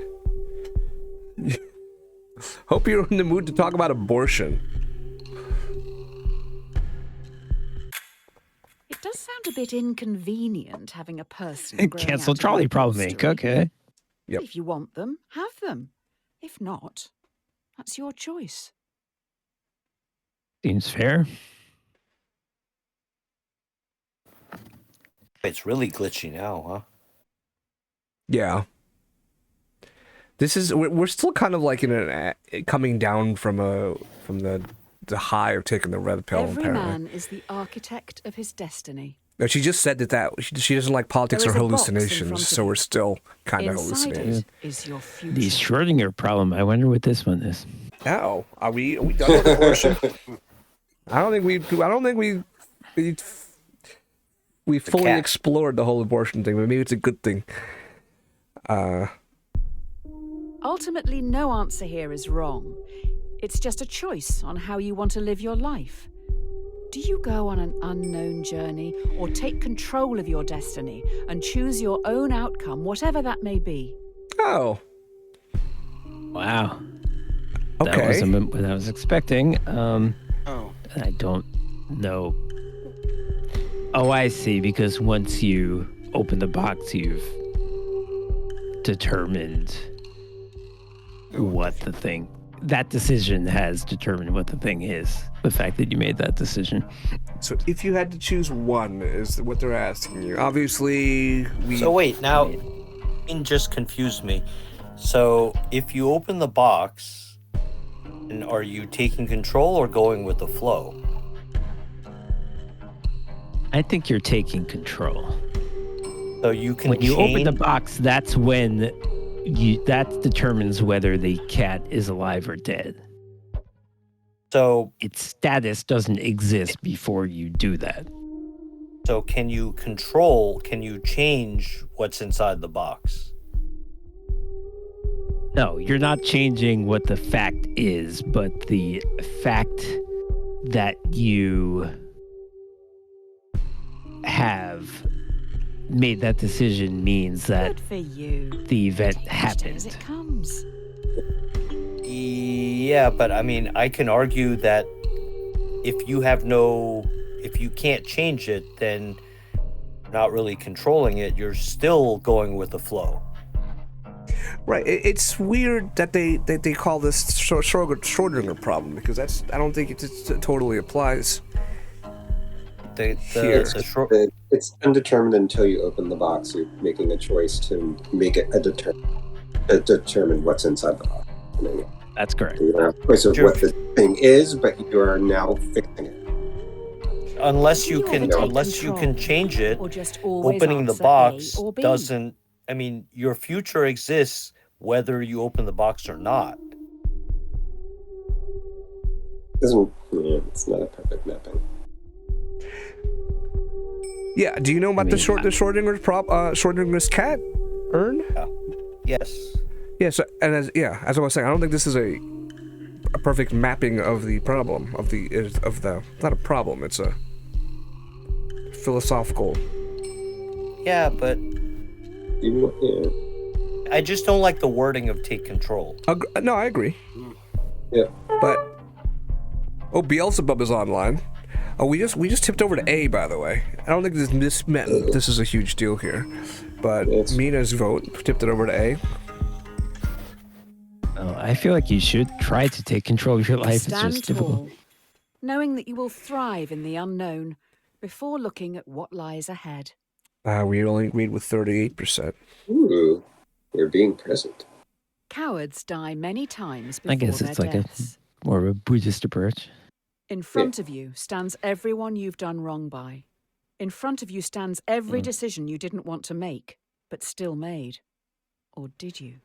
Hope you're in the mood to talk about abortion. It does sound a bit inconvenient having a person growing Cancel out of Trolley your Problem, Inc. upholstery. Okay. Yep. If you want them, have them. If not, that's your choice. Seems fair. It's really glitchy now, huh? Yeah. We're still kind of like coming down from the high of taking the red pill. Every apparently. man is the architect of his destiny. No, she just said that she doesn't like politics There or is a box in hallucinations, front of so you. we're still kind of Inside hallucinating. it is your future. The Schrödinger problem. I wonder what this one is. Now, are we done with abortion? I don't think we fully cat. explored the whole abortion thing, but maybe it's a good thing. Ultimately, no answer here is wrong. It's just a choice on how you want to live your life. Do you go on an unknown journey or take control of your destiny and choose your own outcome, whatever that may be? Oh, Wow. That okay. wasn't what I was expecting. Oh. I don't know. Oh, I see. Because once you open the box, you've determined what the thing. That decision has determined what the thing is. The fact that you made that decision. So if you had to choose one, is what they're asking you. Obviously, we. So wait, now, it just confused me. So if you open the box, and are you taking control or going with the flow? I think you're taking control. So you can When you open the change- box, that's when that determines whether the cat is alive or dead. So Its status doesn't exist before you do that. so can you change what's inside the box? No, you're not changing what the fact is, but the fact that you have made that decision means that Good for you. the event Take each day happened. as it comes. Yeah, but I mean, I can argue that if you can't change it, then you're not really controlling it. You're still going with the flow. Right. It's weird that they call this Schrödinger problem, because I don't think it totally applies. Here. It's undetermined until you open the box. You're making a choice to make it determine what's inside the box. That's correct. You don't have a choice of Sure. what the thing is, but you are now fixing it. Unless you You can either take unless you can control change it, Or just always opening the answer box A or B. doesn't. I mean, your future exists whether you open the box or not. It's not a perfect mapping. Yeah. Do you know about I the mean, Schrödinger's cat urn? Yes. Yes. As I was saying, I don't think this is a perfect mapping of the problem of the not a problem. It's a philosophical. Yeah, but Yeah. I just don't like the wording of take control. No, I agree. Yeah. But Beelzebub is online. Oh, we just tipped over to A, by the way. I don't think this is a huge deal here, but Mina's vote tipped it over to A. Oh, I feel like you should try to take control of your life. It's Stand just difficult. tall, knowing that you will thrive in the unknown before looking at what lies ahead. We only agreed with 38%. Ooh, you're being present. Cowards die many times before I guess their it's like deaths. more of a Buddhist approach. In front of you stands everyone you've done wrong by. In front of you stands every decision you didn't want to make, but still made. Or did you?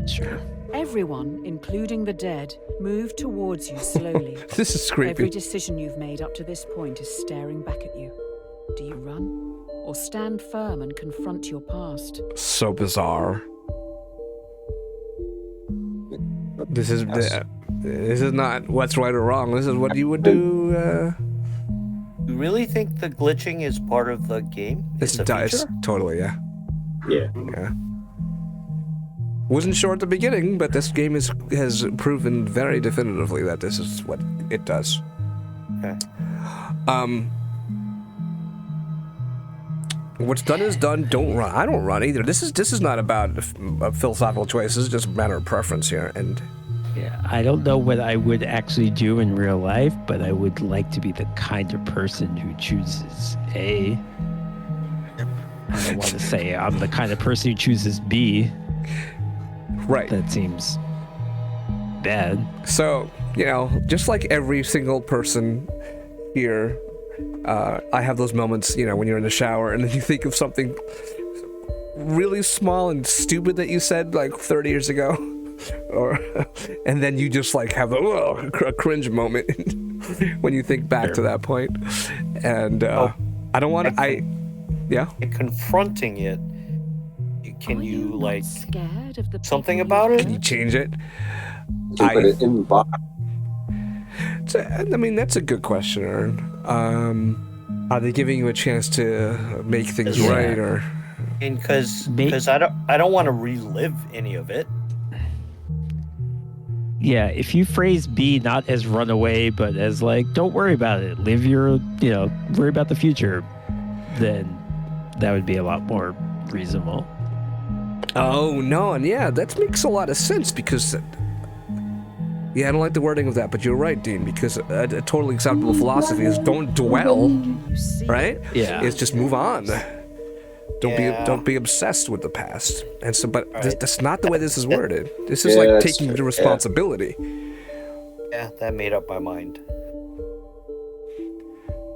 Sure. Everyone, including the dead, moved towards you slowly. This is creepy. Every decision you've made up to this point is staring back at you. Do you run? Or stand firm and confront your past? So bizarre. This is not what's right or wrong. This is what you would do. You really think the glitching is part of the game? It's a feature? totally, yeah. Yeah. Wasn't sure at the beginning, but this game has proven very definitively that this is what it does. Okay. What's done is done. Don't run. I don't run either. This is not about a philosophical choice. This is just a matter of preference here. And Yeah, I don't know what I would actually do in real life, but I would like to be the kind of person who chooses A. I don't want to say I'm the kind of person who chooses B. right. That seems bad. So, just like every single person here I have those moments, when you're in the shower and then you think of something really small and stupid that you said like 30 years ago, and then you just like have a cringe moment when you think back to that point. And I don't want to. Yeah. Confronting it. Can Are you not like scared of the something people about you it? Can you change it? You put it in the box. I mean, that's a good question, Aaron. Are they giving you a chance to make things Yeah. right, or? And because I don't want to relive any of it. Yeah, if you phrase B not as run away, but as like, don't worry about it, live your, worry about the future, then that would be a lot more reasonable. Oh no, and yeah, that makes a lot of sense because. Yeah, I don't like the wording of that, but you're right, Dean, because a totally acceptable philosophy is don't dwell, you see. right? Yeah. It's just move on. Yeah. Don't be obsessed with the past. And so, but Right. that's not the way this is worded. This is Yeah, like that's taking true, the yeah. responsibility. Yeah, that made up my mind.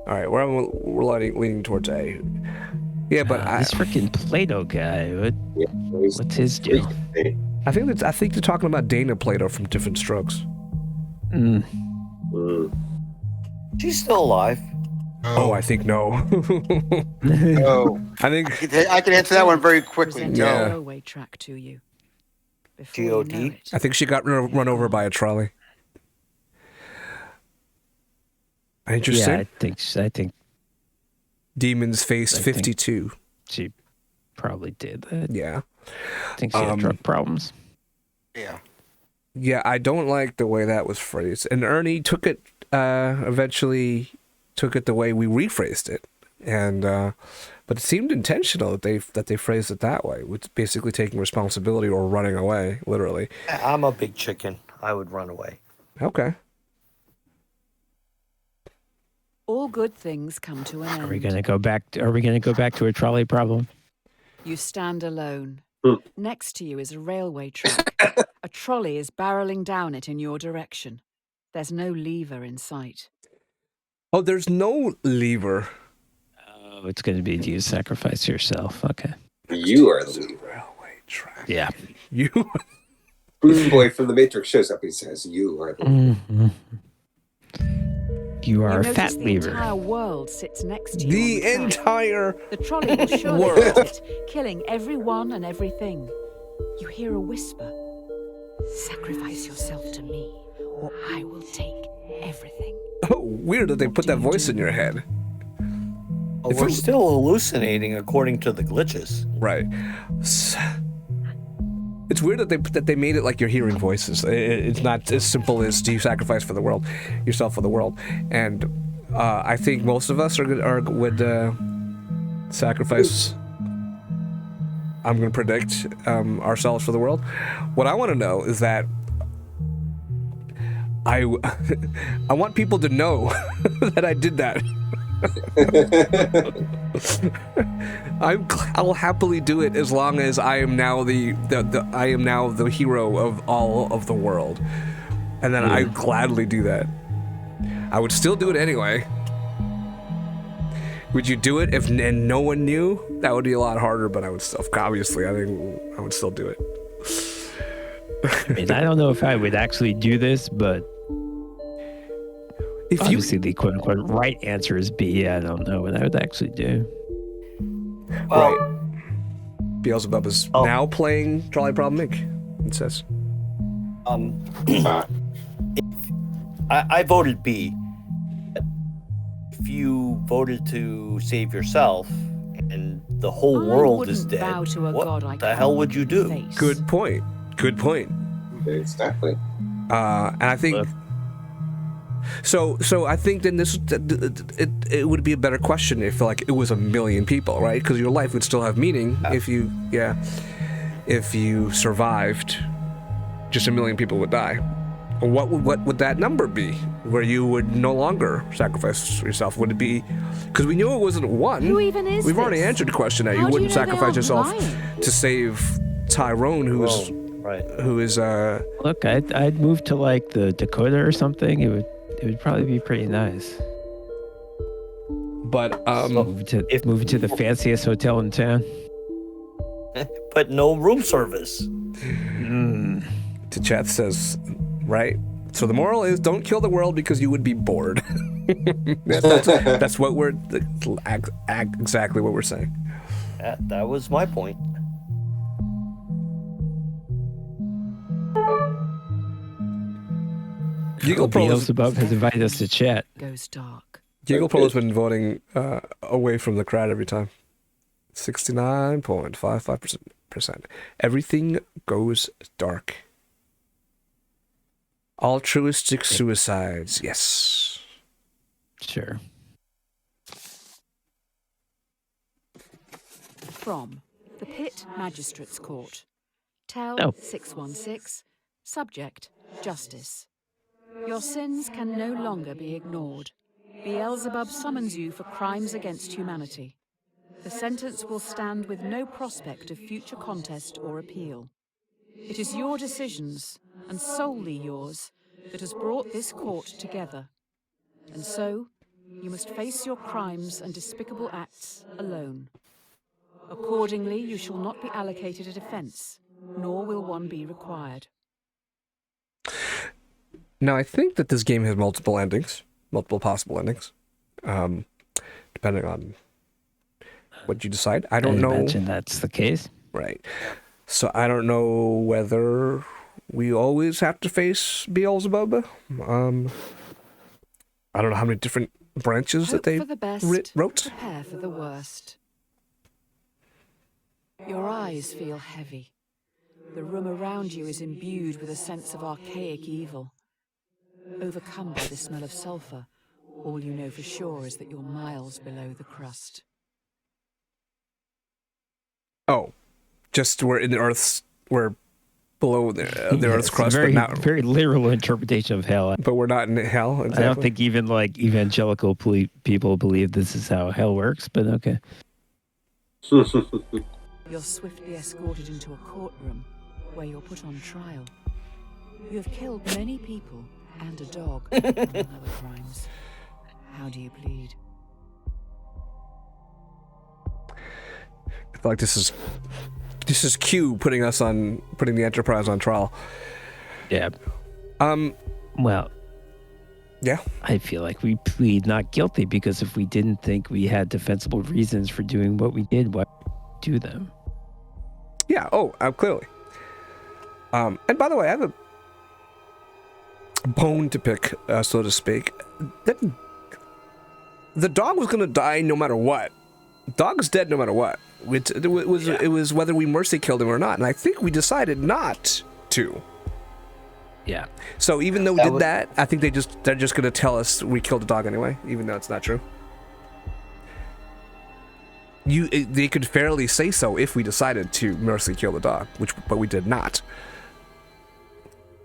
All right, we're leaning towards A. Yeah, but This freaking Plato guy, Yeah, what's his deal? I think they're talking about Dana Plato from Different Strokes. Mm. She's still alive. Oh, I think no. Oh, I think I can answer that one very quickly. Present No. a railway track to you. Before you know G.O.D.? it, I think she got run over by a trolley. Interesting. Yeah, I think Demon's Face I think- 52. she probably did that. Yeah. I think she had drug problems. Yeah. Yeah, I don't like the way that was phrased. And Ernie took it, eventually took it the way we rephrased it. And, but it seemed intentional that they phrased it that way, with basically taking responsibility or running away, literally. I'm a big chicken. I would run away. Okay. all good things come to an end. Are we gonna go back? Are we gonna go back to a trolley problem? You stand alone. Hmm. Next to you is a railway track. A trolley is barreling down it in your direction. There's no lever in sight. Oh, there's no lever. Oh, it's gonna be you sacrifice yourself. Okay. You are the leader. Railway track. Yeah. You. Prune Boy from the Matrix shows up. He says, "You are the leader." Mhm. You are You a notice fat the lever. entire world sits next to you. The on the track. entire. The trolley will surely world. hit it, killing everyone and everything. You hear a whisper. Sacrifice yourself to me, or I will take everything. Oh, weird that they put that voice in your head. Oh, If we're it- still hallucinating according to the glitches. Right. It's weird that they made it like you're hearing voices. It's not as simple as do you sacrifice for the world, yourself for the world, and I think most of us would sacrifice. I'm going to predict ourselves for the world. What I want to know is that I want people to know that I did that. I'll happily do it as long as I am now the hero of all of the world, and then I gladly do that. I would still do it anyway. Would you do it if no one knew? That would be a lot harder, but I would still, obviously, I think I would still do it. I mean, I don't know if I would actually do this, but If you obviously the quote unquote right answer is B. I don't know what I would actually do. Well, Right. Beelzebub is Oh. now playing Trolley Problem Inc. It says. I voted B. If you voted to save yourself and the whole I world is wouldn't dead, bow to a what god I the hell can't would you do? face. Good point. Good point. Exactly. And I think. Look. So I think then it would be a better question if like it was 1 million people, right? Because your life would still have meaning if you survived. Just 1 million people would die. What would that number be? Where you would no longer sacrifice yourself? Would it be? Because we knew it wasn't one. Who even is We've already this? answered the question that How you do wouldn't you know they sacrifice aren't yourself lying? to save Tyrone, Well, right. who is Look, I'd move to like the Dakota or something. It would probably be pretty nice. But Moving to the fanciest hotel in town. But no room service. to chat says, right? So the moral is don't kill the world because you would be bored. That's what we're exactly what we're saying. That was my point. Giggle Pro Beelzebub has invited us to chat. Goes dark. Giggle Pro has been voting away from the crowd every time. 69.55%. Everything goes dark. Altruistic suicides, yes. Sure. From the Pit Magistrates Court. Tell Oh. 616. Subject, Justice. Your sins can no longer be ignored. Beelzebub summons you for crimes against humanity. The sentence will stand with no prospect of future contest or appeal. It is your decisions, and solely yours, that has brought this court together. And so, you must face your crimes and despicable acts alone. Accordingly, you shall not be allocated a defense, nor will one be required. Now, I think that this game has multiple endings, multiple possible endings, depending on what you decide. I don't know. Imagine that's the case. Right. So I don't know whether we always have to face Beelzebub. I don't know how many different branches Hope that they for the best, wrote. prepare for the worst. Your eyes feel heavy. The room around you is imbued with a sense of archaic evil. Overcome by the smell of sulfur, all you know for sure is that you're miles below the crust. Oh, just we're in the Earth's, we're below the Earth's crust, very, but not. very literal interpretation of hell. But we're not in hell. Exactly. I don't think even like evangelical people believe this is how hell works, but okay. You're swiftly escorted into a courtroom where you're put on trial. You have killed many people and a dog, among other crimes. How do you plead? I feel like this is Q putting the Enterprise on trial. Yeah. Well. Yeah. I feel like we plead not guilty because if we didn't think we had defensible reasons for doing what we did, why do them? Yeah. Oh, clearly. And by the way, I have a bone to pick, so to speak. That the dog was gonna die no matter what. Dog's dead no matter what. It was whether we mercy killed him or not, and I think we decided not to. Yeah. So even though we did that, I think they're just gonna tell us we killed the dog anyway, even though it's not true. They could fairly say so if we decided to mercy kill the dog, but we did not.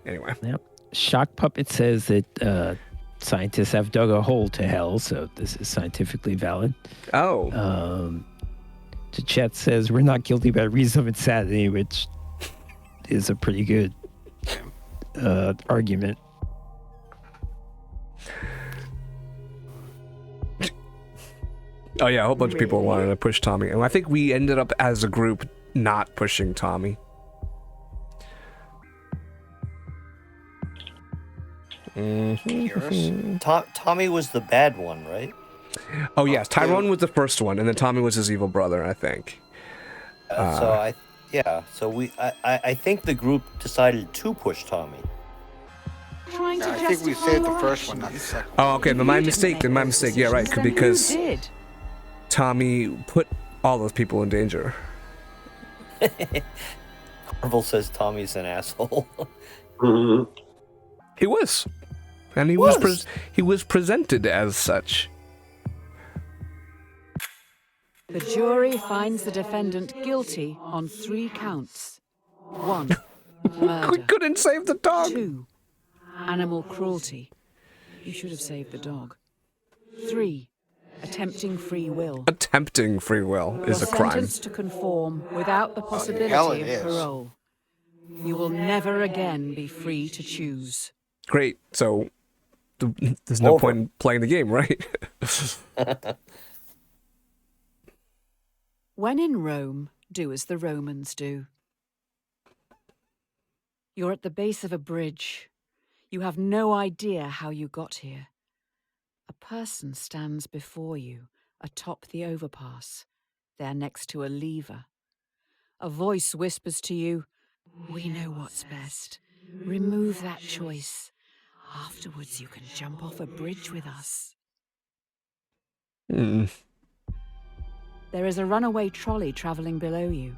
Anyway. Yep. Shock Puppet says that scientists have dug a hole to hell, so this is scientifically valid. Oh. Chet says we're not guilty by reason of insanity, which is a pretty good argument. Oh yeah, a whole bunch of people wanted to push Tommy, and I think we ended up as a group not pushing Tommy. Tommy was the bad one, right? Oh yes, Tyrone was the first one, and then Tommy was his evil brother, I think. I think the group decided to push Tommy. Trying to I think we justify saved the your first one, not the actions. second. Oh, okay, then my You didn't mistake. make Then my those mistake. Yeah, right. decisions, then Because who did? Tommy put all those people in danger. Marvel says Tommy's an asshole. He was, and he was presented as such. The jury finds the defendant guilty on 3 counts. 1. We Murder. couldn't save the dog. 2. Animal cruelty. You should have saved the dog. 3. Attempting free will. Attempting free will is a You're crime. sentenced to conform without the possibility hell of it is. parole. You will never again be free to choose. Great. So there's no Over. point in playing the game, right? When in Rome, do as the Romans do. You're at the base of a bridge. You have no idea how you got here. A person stands before you, atop the overpass, there next to a lever. A voice whispers to you, "We know what's best. Remove that choice. Afterwards you can jump off a bridge with us." Hmm. There is a runaway trolley travelling below you.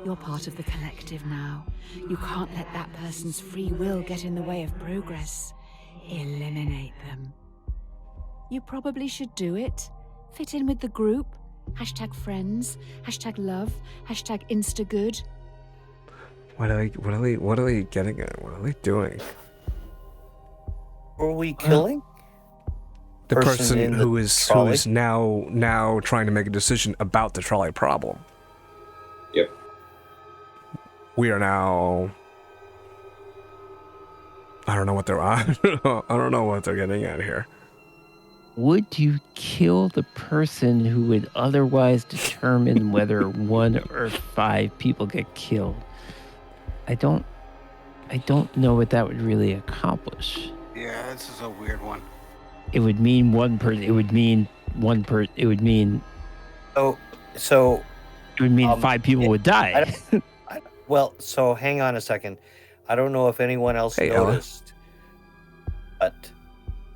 You're part of the collective now. You can't let that person's free will get in the way of progress. Eliminate them. You probably should do it. Fit in with the group. #friends, #love, #instagood. What are they getting at? What are they doing? Were we killing? The person in the who is trolley? now trying to make a decision about the trolley problem. Yep. We are now. I don't know what they're on. I don't know what they're getting at here. Would you kill the person who would otherwise determine whether 1 or 5 people get killed? I don't know what that would really accomplish. Yeah, this is a weird one. It would mean one person. It would mean one per. It would mean. So. It would mean 5 people would die. Well, so hang on a second. I don't know if anyone else Hey, Ella. noticed, but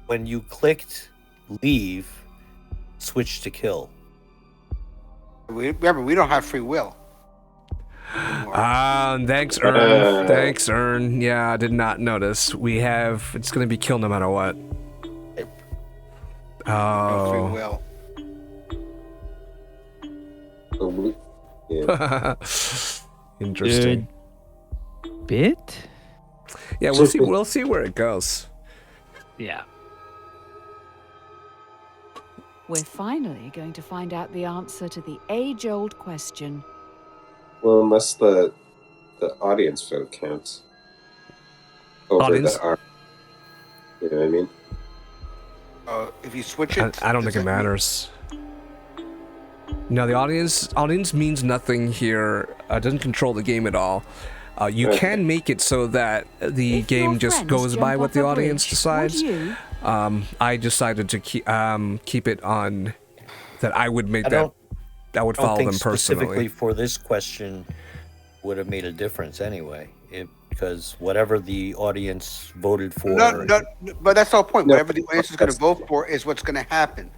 when you clicked leave, switch to kill. Remember, we don't have free will. Thanks, Ern. Thanks, Ern. Yeah, I did not notice. It's gonna be kill no matter what. No free Oh. will. Yeah. Interesting. Good bit. Yeah, we'll see. We'll see where it goes. Yeah. We're finally going to find out the answer to the age-old question. Well, unless the audience vote counts. Over Audience? you know what I mean? If you switch it, I don't does think it that mean- matters. No, the audience means nothing here. Doesn't control the game at all. You Okay. can make it so that the If game your just friends goes by jump what off the a audience bridge, decides. would you? I decided to keep it on that I would make I that. don't- I would I don't follow think them specifically personally. for this question would have made a difference anyway, because whatever the audience voted for. No, but that's the whole point. No, Whatever the audience is going to that's- vote for is what's going to happen.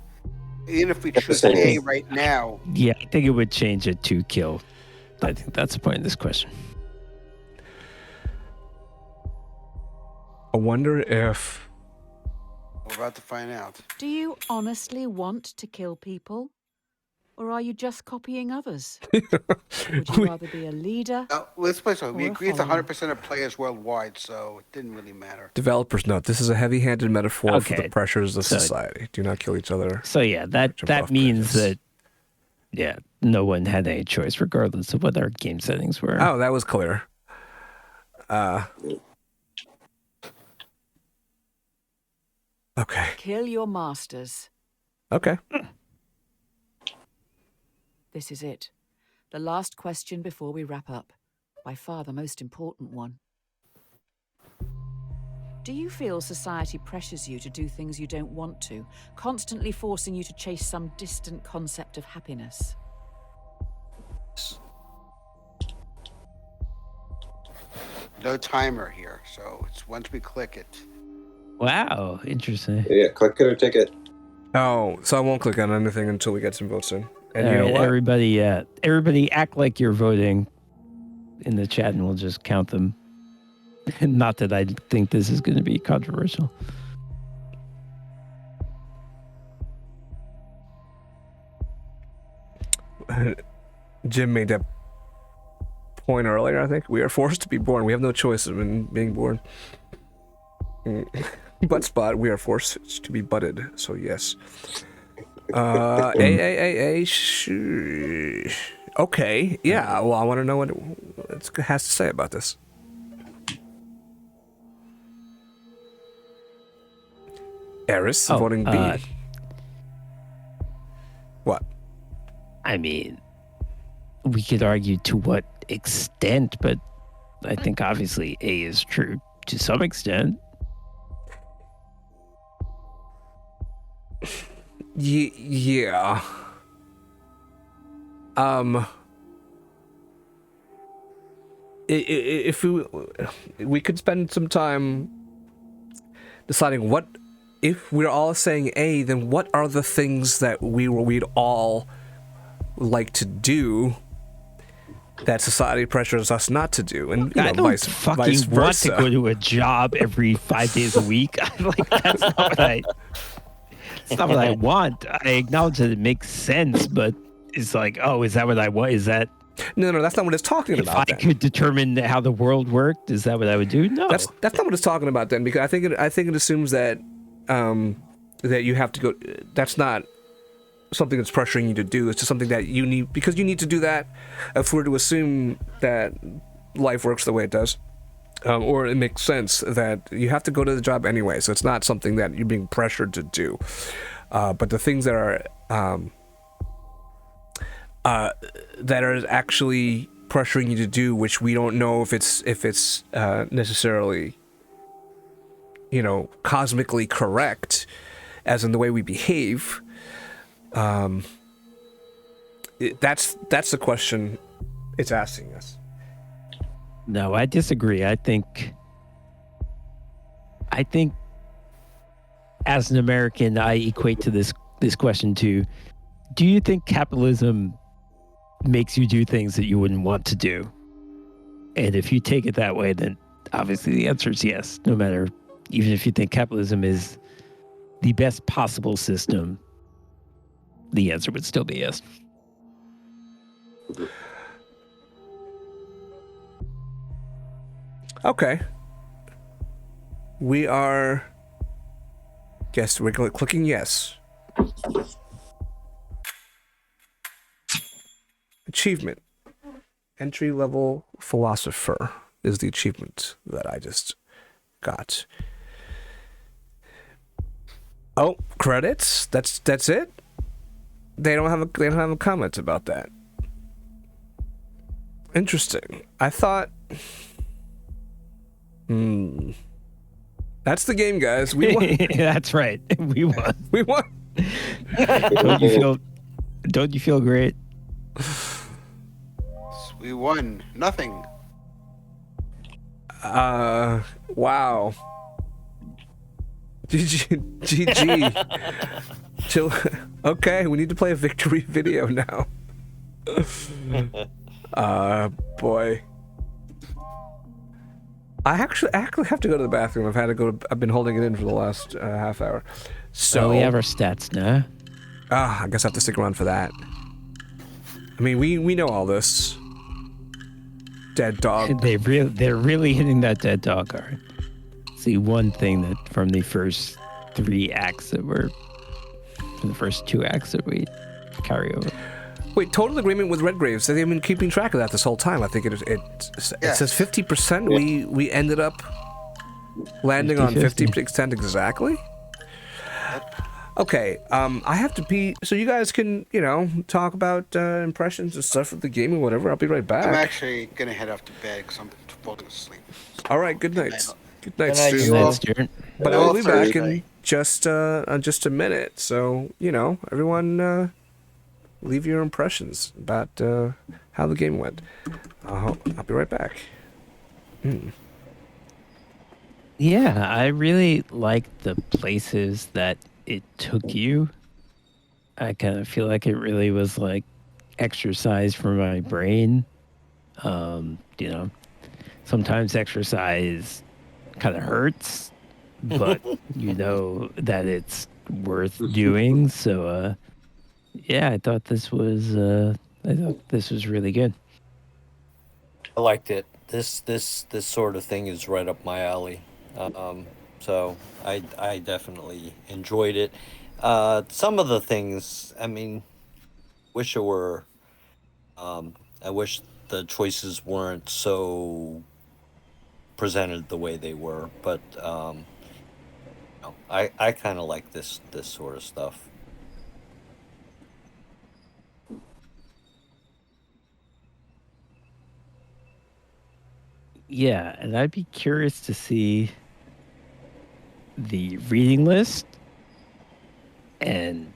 Even if we That's the choose same. A right now, Yeah, I think it would change it to kill. I think that's the point of this question. I wonder if we're about to find out. Do you honestly want to kill people? Or are you just copying others? Would you rather be a leader? Now, let's play so. We Or a agree it's follower. 100% of players worldwide, so it didn't really matter. developers note this is a heavy-handed metaphor for the Okay, pressures of so- society. Do not kill each other. So yeah, that Jump off means bridges. that no one had any choice, regardless of what our game settings were. Oh, that was clear. Okay. Kill your masters. Okay. This is it. The last question before we wrap up. By far the most important one. Do you feel society pressures you to do things you don't want to, constantly forcing you to chase some distant concept of happiness? No timer here, so it's once we click it. Wow, interesting. Yeah, click it or take it. Oh, so I won't click on anything until we get some votes in. And All you know right, what? everybody act like you're voting in the chat and we'll just count them. Not that I think this is going to be controversial. Jim made that point earlier, I think. We are forced to be born. We have no choice in being born. Butt spot, we are forced to be butted. So, yes. Okay. Yeah, well, I want to know what it has to say about this. Eris voting B. What? I mean, we could argue to what extent, but I think obviously A is true to some extent. Yeah. If we could spend some time deciding what, if we're all saying A, then what are the things that we'd all like to do that society pressures us not to do, and I don't vice fucking want versa. to go to a job every 5 days a week. Like that's not what I. It's not what I want. I acknowledge that it makes sense, but it's like, oh, is that what I want? Is that No, that's not what it's talking if about. I could determine how the world worked? Is that what I would do? No, That's not what it's talking about then, because I think it assumes that that you have to go. That's not something that's pressuring you to do. It's just something that you need, because you need to do that. If we're to assume that life works the way it does, or it makes sense that you have to go to the job anyway, so it's not something that you're being pressured to do. But the things that are actually pressuring you to do, which we don't know if it's necessarily, cosmically correct, as in the way we behave. That's the question it's asking us. no, I disagree. I think as an American, I equate to this question to: do you think capitalism makes you do things that you wouldn't want to do? And if you take it that way, then obviously the answer is yes. No matter, even if you think capitalism is the best possible system, the answer would still be yes. Okay. We're clicking yes. Achievement. Entry level philosopher is the achievement that I just got. Oh, credits? That's it? They don't have a comment about that. Interesting. I thought that's the game, guys. We won. That's right. We won. We won. Don't you feel great? We won. Nothing. Wow. GG. Chill. Okay, we need to play a victory video now. Boy. I actually have to go to the bathroom. I've been holding it in for the last half hour. So we have our stats now. I guess I have to stick around for that. I mean, we know all this. Dead dog. They're really hitting that dead dog hard. See, one thing that from the first 2 acts that we carry over. Wait, total agreement with Redgraves. They've been keeping track of that this whole time. I think it says 50%. We ended up landing 50, on 50% exactly. Okay, I have to pee, so you guys can, talk about impressions and stuff of the game and whatever. I'll be right back. I'm actually gonna head off to bed because I'm falling asleep. All right, good night. Good night, Good night, Stu. Stuart. But I'll be back in just a minute. So, everyone, leave your impressions about how the game went. I'll be right back. Yeah, I really liked the places that it took you. I kind of feel like it really was like exercise for my brain. Sometimes exercise kind of hurts, but you know that it's worth doing. So, yeah, I thought this was really good. I liked it. This sort of thing is right up my alley. So I definitely enjoyed it. Some of the things, I mean, wish it were. I wish the choices weren't so presented the way they were, but I kind of like this sort of stuff. Yeah, and I'd be curious to see the reading list, and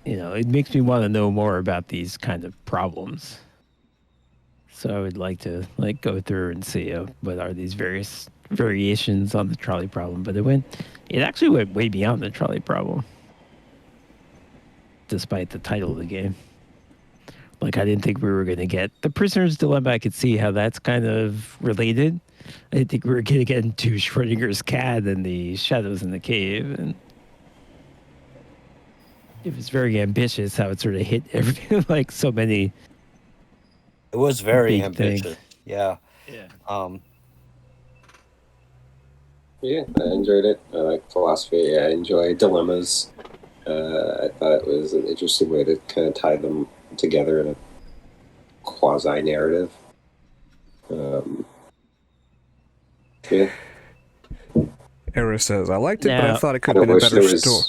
it makes me want to know more about these kind of problems. So I would like to go through and see what are these various variations on the trolley problem. But it actually went way beyond the trolley problem, despite the title of the game. Like, I didn't think we were going to get the prisoner's dilemma. I could see how that's kind of related. I didn't think we were going to get into Schrodinger's cat and the shadows in the cave. And it was very ambitious how it sort of hit everything, like so many. It was very Big thing. ambitious. Yeah. Yeah. Yeah, I enjoyed it. I like philosophy. I enjoy dilemmas. I thought it was an interesting way to kind of tie them together in a quasi-narrative. Yeah. Eris says, I liked it, but I Now- thought it I could have been a wish better there was. story.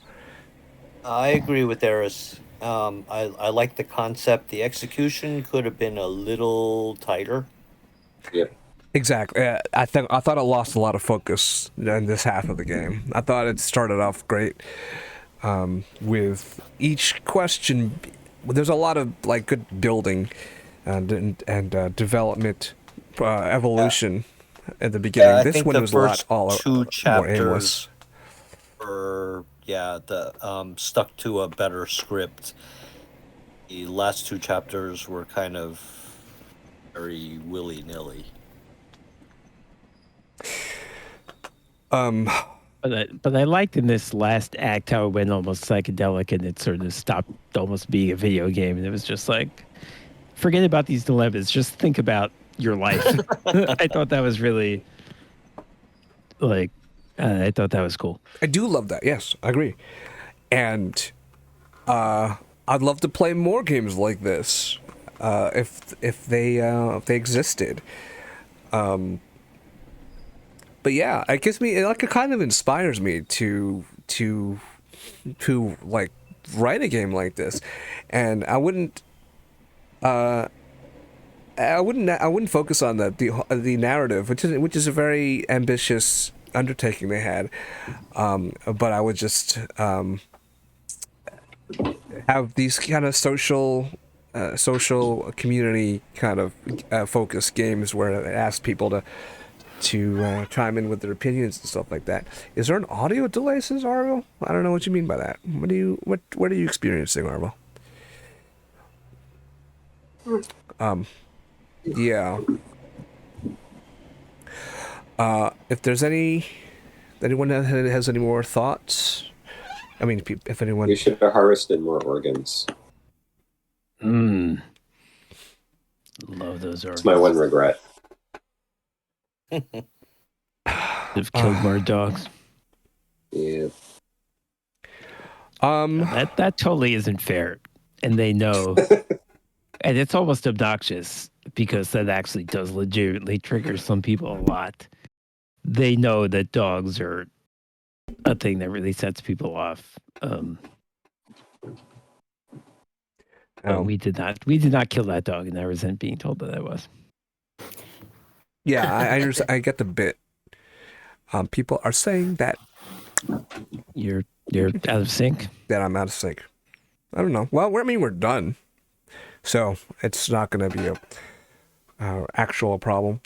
I agree with Eris. I like the concept. The execution could have been a little tighter. Yep. Exactly. I thought it lost a lot of focus in this half of the game. I thought it started off great with each question. There's a lot of good building and development, evolution at the beginning. Yeah, I This think one the was a lot first all two more chapters aimless. were stuck to a better script. The last two chapters were kind of very willy-nilly. But I liked in this last act how it went almost psychedelic and it sort of stopped almost being a video game, and it was just like, forget about these dilemmas, just think about your life. I thought that was really I thought that was cool. I do love that. Yes, I agree. And I'd love to play more games like this if they existed. But yeah, it gives me it kind of inspires me to write a game like this, and I wouldn't focus on the narrative, which is a very ambitious undertaking they had, but I would just have these kind of social community kind of focused games where it asks people to chime in with their opinions and stuff like that. Is there an audio delay, says Arvo? I don't know what you mean by that. What are you experiencing, Arvo? Yeah. If there's anyone that has any more thoughts, I mean, if anyone, We should have harvested more organs. Love those That's organs. my one regret. Have killed more dogs. Yeah. That totally isn't fair, and they know, and it's almost obnoxious because that actually does legitimately trigger some people a lot. They know that dogs are a thing that really sets people off. But we did not kill that dog, and I resent being told that I was. Yeah, I understand. I get the bit. People are saying that You're out of sync. that I'm out of sync. I don't know. Well, we're done, so it's not going to be a actual problem.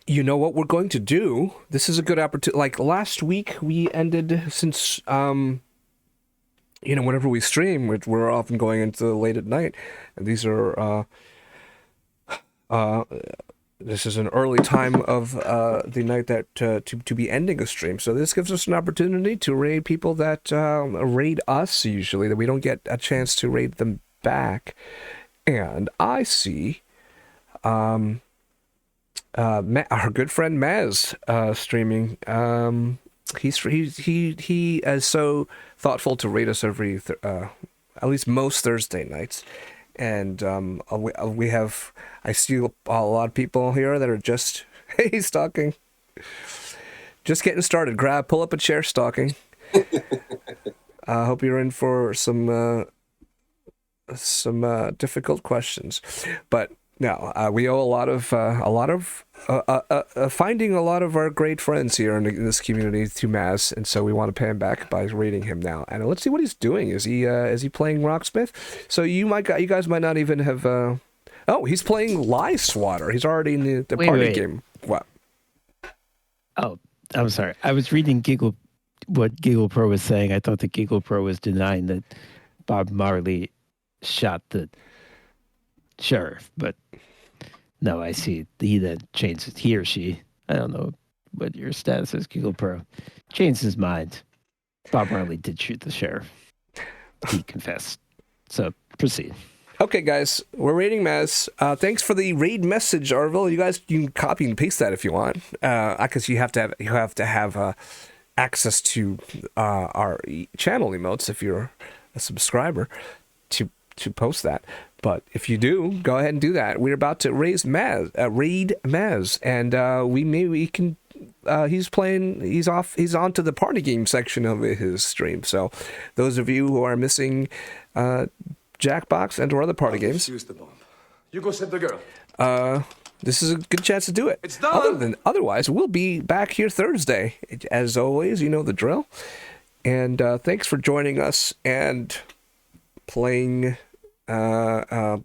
You know what we're going to do? This is a good opportunity. Like last week, we ended since whenever we stream, we're often going into late at night, and these are this is an early time of the night that to be ending a stream. So this gives us an opportunity to raid people that raid us usually, that we don't get a chance to raid them back. And I see our good friend Maz streaming. He is so thoughtful to raid us every at least most Thursday nights. And we have, I see a lot of people here that are just, hey, stalking. Just getting started. Pull up a chair, stalking. I hope you're in for some difficult questions. But No, we owe a lot of finding a lot of our great friends here in this community to Maz, and so we want to pay him back by raiding him now. And let's see what he's doing. Is he playing Rocksmith? So you guys might not even have. Oh, he's playing Lie Swatter. He's already in the party wait. game. What? Oh, I'm sorry. I was reading what Giggle Pro was saying. I thought that Giggle Pro was denying that Bob Marley shot the sheriff, but no, I see. He then changed he or she. I don't know what your status is, Giggle Pro. Changed his mind. Bob Marley did shoot the sheriff. He confessed. So proceed. Okay, guys, we're raiding Maz. Thanks for the raid message, Arvil. You guys can copy and paste that if you want, because you have to have access to our channel emotes if you're a subscriber to post that. But if you do, go ahead and do that. We're about to raid Maz, and we can. He's on to the party game section of his stream. So, those of you who are missing Jackbox and or other party games, Use the bomb. You go save the girl. this is a good chance to do it. It's done. Otherwise, we'll be back here Thursday. As always, you know the drill. And thanks for joining us and playing along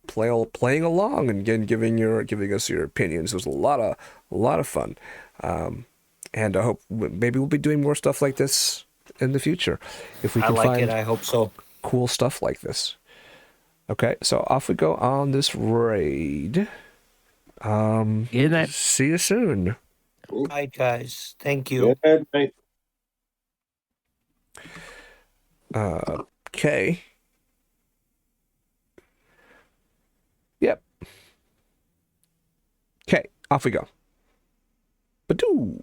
and again giving us your opinions. It was a lot of fun. And I hope maybe we'll be doing more stuff like this in the future if we I can like find it. I hope so. cool stuff like this. Okay, so off we go on this raid. Good night. See you soon. Bye, guys. Thank you. Good night. Okay. Yep. Okay, off we go. Badoo.